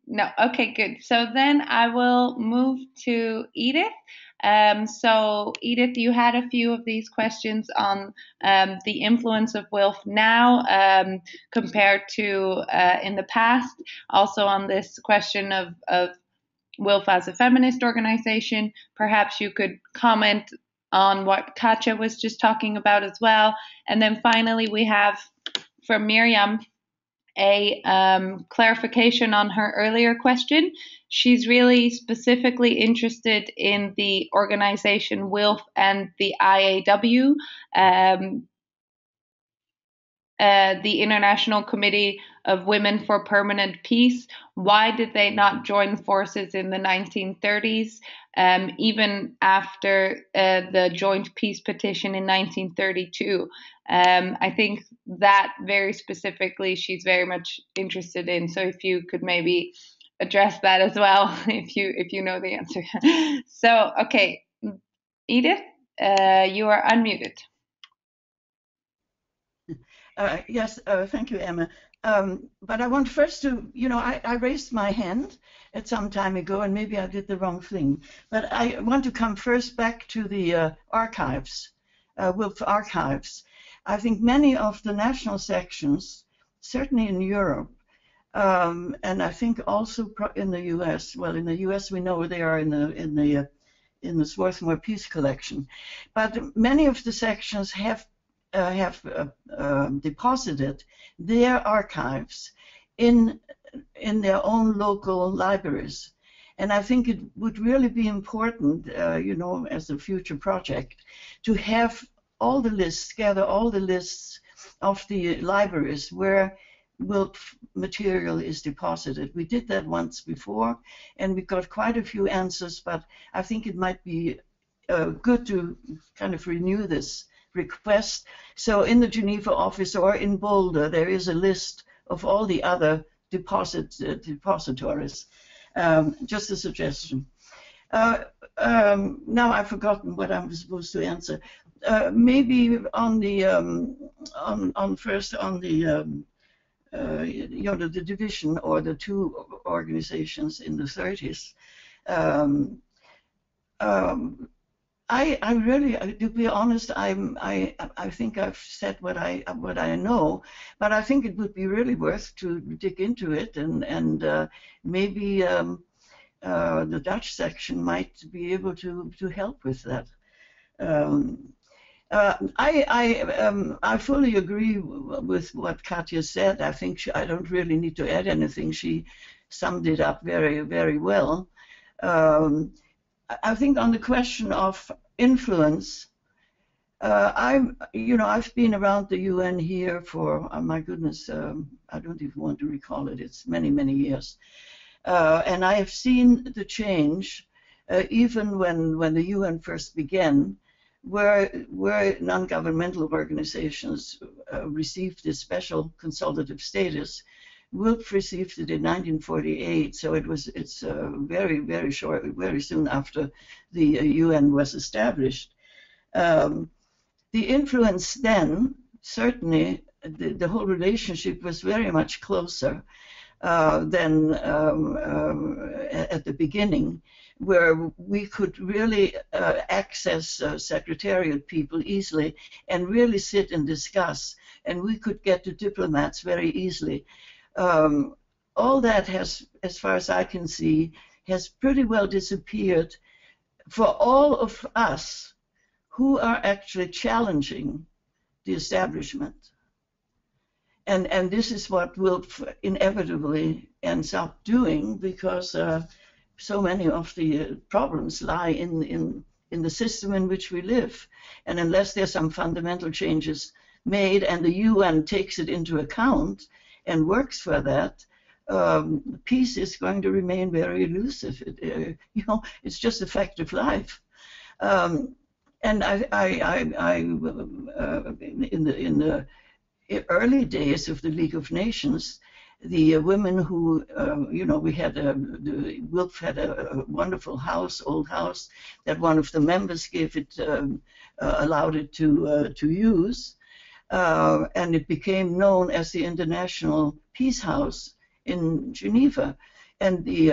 no. Okay, good. So then I will move to Edith. So Edith, you had a few of these questions on the influence of WILPF now compared to in the past. Also on this question of WILPF as a feminist organization. Perhaps you could comment on what Catia was just talking about as well. And then finally, we have from Miriam a clarification on her earlier question. She's really specifically interested in the organization WILPF and the IAW, the International Committee of Women for Permanent Peace. Why did they not join forces in the 1930s, even after the Joint Peace Petition in 1932? I think that very specifically she's very much interested in. So if you could maybe address that as well, if you know the answer. So, okay, Edith, you are unmuted. Yes, thank you, Emma. But I want first to, I raised my hand at some time ago, and maybe I did the wrong thing. But I want to come first back to the archives, WILPF archives. I think many of the national sections, certainly in Europe, and I think also in the U.S. Well, in the U.S. we know they are in the Swarthmore Peace Collection, but many of the sections have deposited their archives in their own local libraries. And I think it would really be important, as a future project, to have all the lists, gather all the lists of the libraries where WILPF material is deposited. We did that once before, and we got quite a few answers, but I think it might be good to kind of renew this request. So in the Geneva office or in Boulder, there is a list of all the other depositories. Just a suggestion. Now I've forgotten what I was supposed to answer. Maybe on the the division or the two organizations in the 30s. I really, to be honest, I think I've said what I know, but I think it would be really worth to dig into it, and maybe the Dutch section might be able to help with that. I fully agree with what Catia said. I think I don't really need to add anything. She summed it up very, very well. I think on the question of influence, I've been around the UN here for, oh my goodness, I don't even want to recall it. It's many, many years. And I have seen the change, even when the UN first began, where non-governmental organizations received this special consultative status. WILPF received it in 1948, so it's very, very short, very soon after the UN was established. The influence then, certainly, the whole relationship was very much closer than at the beginning, where we could really access secretariat people easily and really sit and discuss, and we could get to diplomats very easily. All that has, as far as I can see, has pretty well disappeared for all of us who are actually challenging the establishment. And this is what WILPF inevitably ends up doing, because so many of the problems lie in the system in which we live. And unless there's some fundamental changes made and the UN takes it into account and works for that, peace is going to remain very elusive. It's just a fact of life. And in the early days of the League of Nations, the women who, we had the WILPF had a wonderful house, old house, that one of the members gave it, allowed it to use, and it became known as the International Peace House in Geneva. And the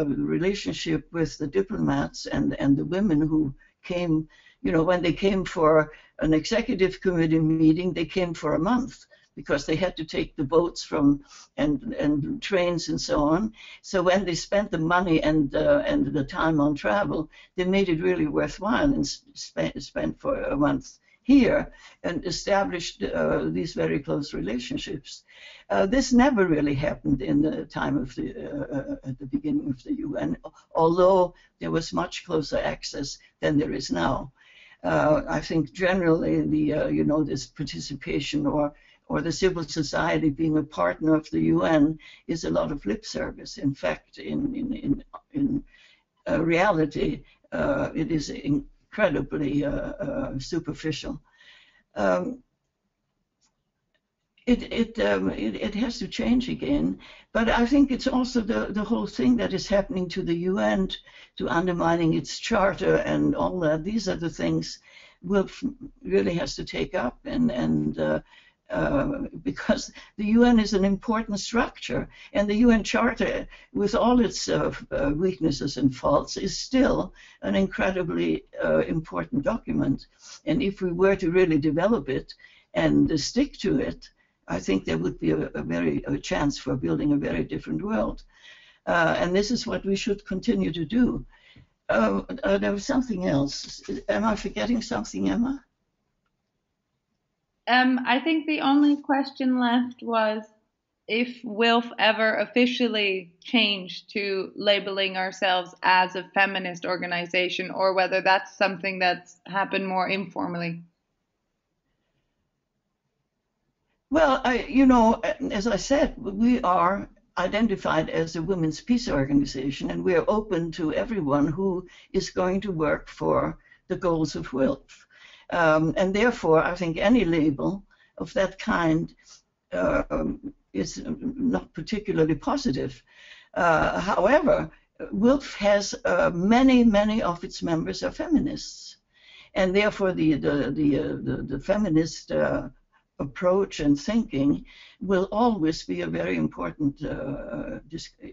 relationship with the diplomats and the women who came, when they came for an executive committee meeting, they came for a month, because they had to take the boats from and trains and so on. So when they spent the money and the time on travel, they made it really worthwhile and spent for a month here and established these very close relationships. This never really happened in the time of at the beginning of the UN, although there was much closer access than there is now. I think generally the this participation or the civil society being a partner of the UN is a lot of lip service. In fact, in reality, it is incredibly superficial. It has to change again, but I think it's also the whole thing that is happening to the UN, to undermining its charter and all that. These are the things WILPF really has to take up, and because the UN is an important structure, and the UN Charter, with all its weaknesses and faults, is still an incredibly important document. And if we were to really develop it and stick to it, I think there would be a chance for building a very different world. And this is what we should continue to do. There was something else. Am I forgetting something, Emma? I think the only question left was if WILPF ever officially changed to labeling ourselves as a feminist organization, or whether that's something that's happened more informally. Well, as I said, we are identified as a women's peace organization, and we are open to everyone who is going to work for the goals of WILPF. And therefore, I think any label of that kind is not particularly positive. However, WILPF has many of its members are feminists, and therefore the feminist approach and thinking will always be a very important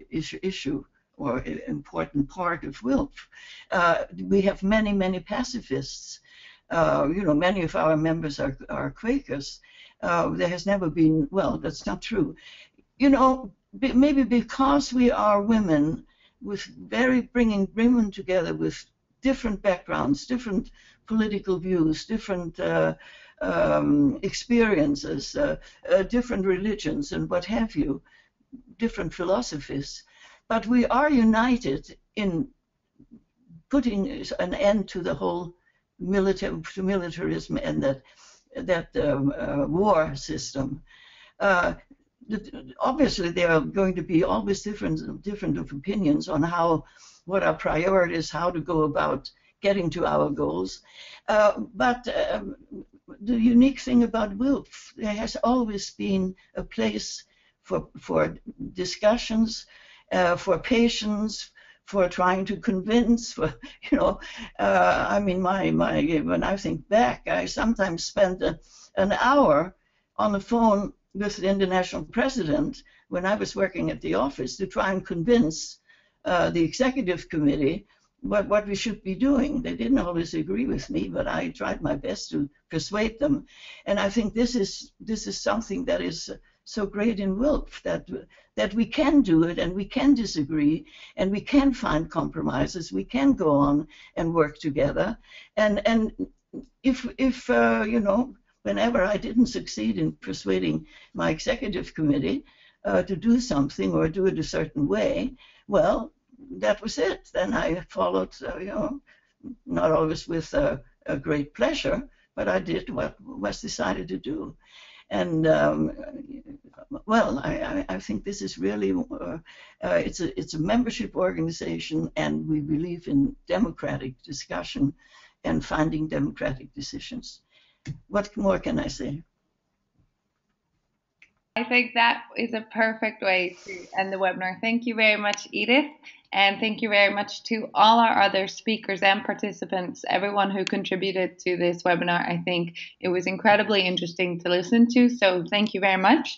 issue or important part of WILPF. We have many pacifists. Many of our members are Quakers. There has never been, well, that's not true. Maybe because we are women, bringing women together with different backgrounds, different political views, different experiences, different religions, and what have you, different philosophies. But we are united in putting an end to the whole militarism and that war system. Obviously, there are going to be always different opinions on what our priorities, how to go about getting to our goals. But the unique thing about WILPF, there has always been a place for discussions, for patience, for trying to convince. I mean, when I think back, I sometimes spent an hour on the phone with the international president when I was working at the office to try and convince the executive committee what we should be doing. They didn't always agree with me, but I tried my best to persuade them. And I think this is something that is so great in WILPF, that we can do it, and we can disagree, and we can find compromises. We can go on and work together. And if whenever I didn't succeed in persuading my executive committee to do something or do it a certain way, well, that was it. Then I followed, not always with a great pleasure, but I did what was decided to do. And well, I think this is really it's a membership organization, and we believe in democratic discussion and finding democratic decisions. What more can I say? I think that is a perfect way to end the webinar. Thank you very much, Edith. And thank you very much to all our other speakers and participants, everyone who contributed to this webinar. I think it was incredibly interesting to listen to, so thank you very much.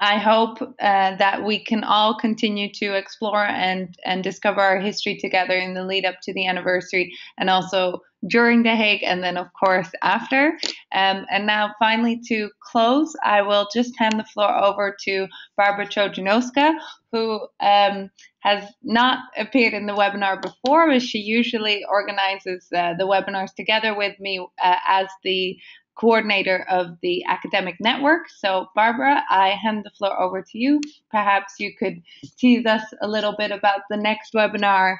I hope that we can all continue to explore and discover our history together in the lead up to the anniversary, and also during The Hague, and then of course after. And now finally, to close, I will just hand the floor over to Barbara Trojanowska, who has not appeared in the webinar before, but she usually organizes the webinars together with me as the coordinator of the academic network. So Barbara, I hand the floor over to you. Perhaps you could tease us a little bit about the next webinar,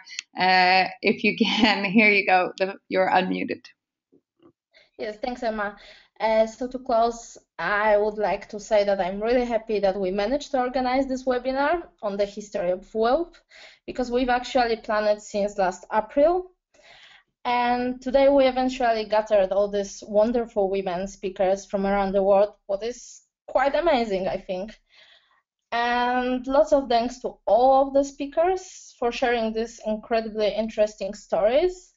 if you can. Here you go, you're unmuted. Yes, thanks, Emma. So to close, I would like to say that I'm really happy that we managed to organize this webinar on the history of WILPF, because we've actually planned it since last April. And today we eventually gathered all these wonderful women speakers from around the world, what is quite amazing, I think. And lots of thanks to all of the speakers for sharing these incredibly interesting stories.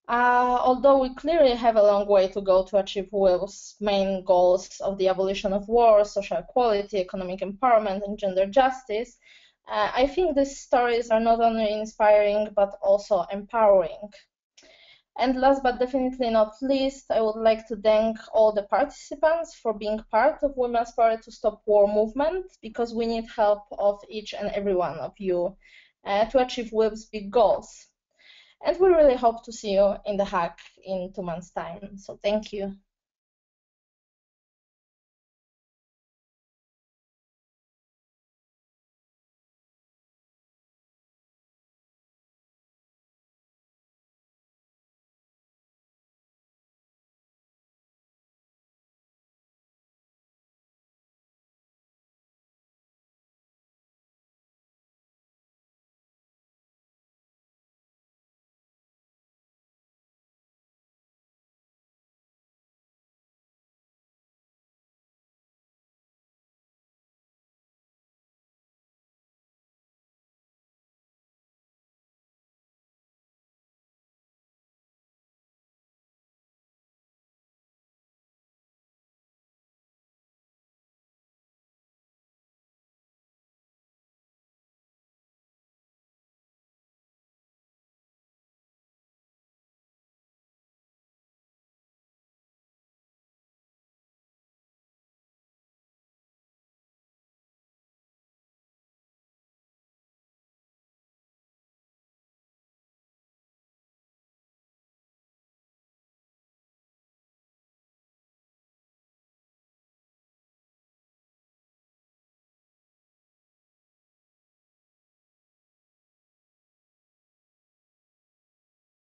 Although we clearly have a long way to go to achieve WILPF's main goals of the abolition of war, social equality, economic empowerment, and gender justice, I think these stories are not only inspiring but also empowering. And last but definitely not least, I would like to thank all the participants for being part of Women's Power to Stop War movement, because we need help of each and every one of you to achieve WILPF's big goals. And we really hope to see you in The Hague in 2 months' time. So thank you.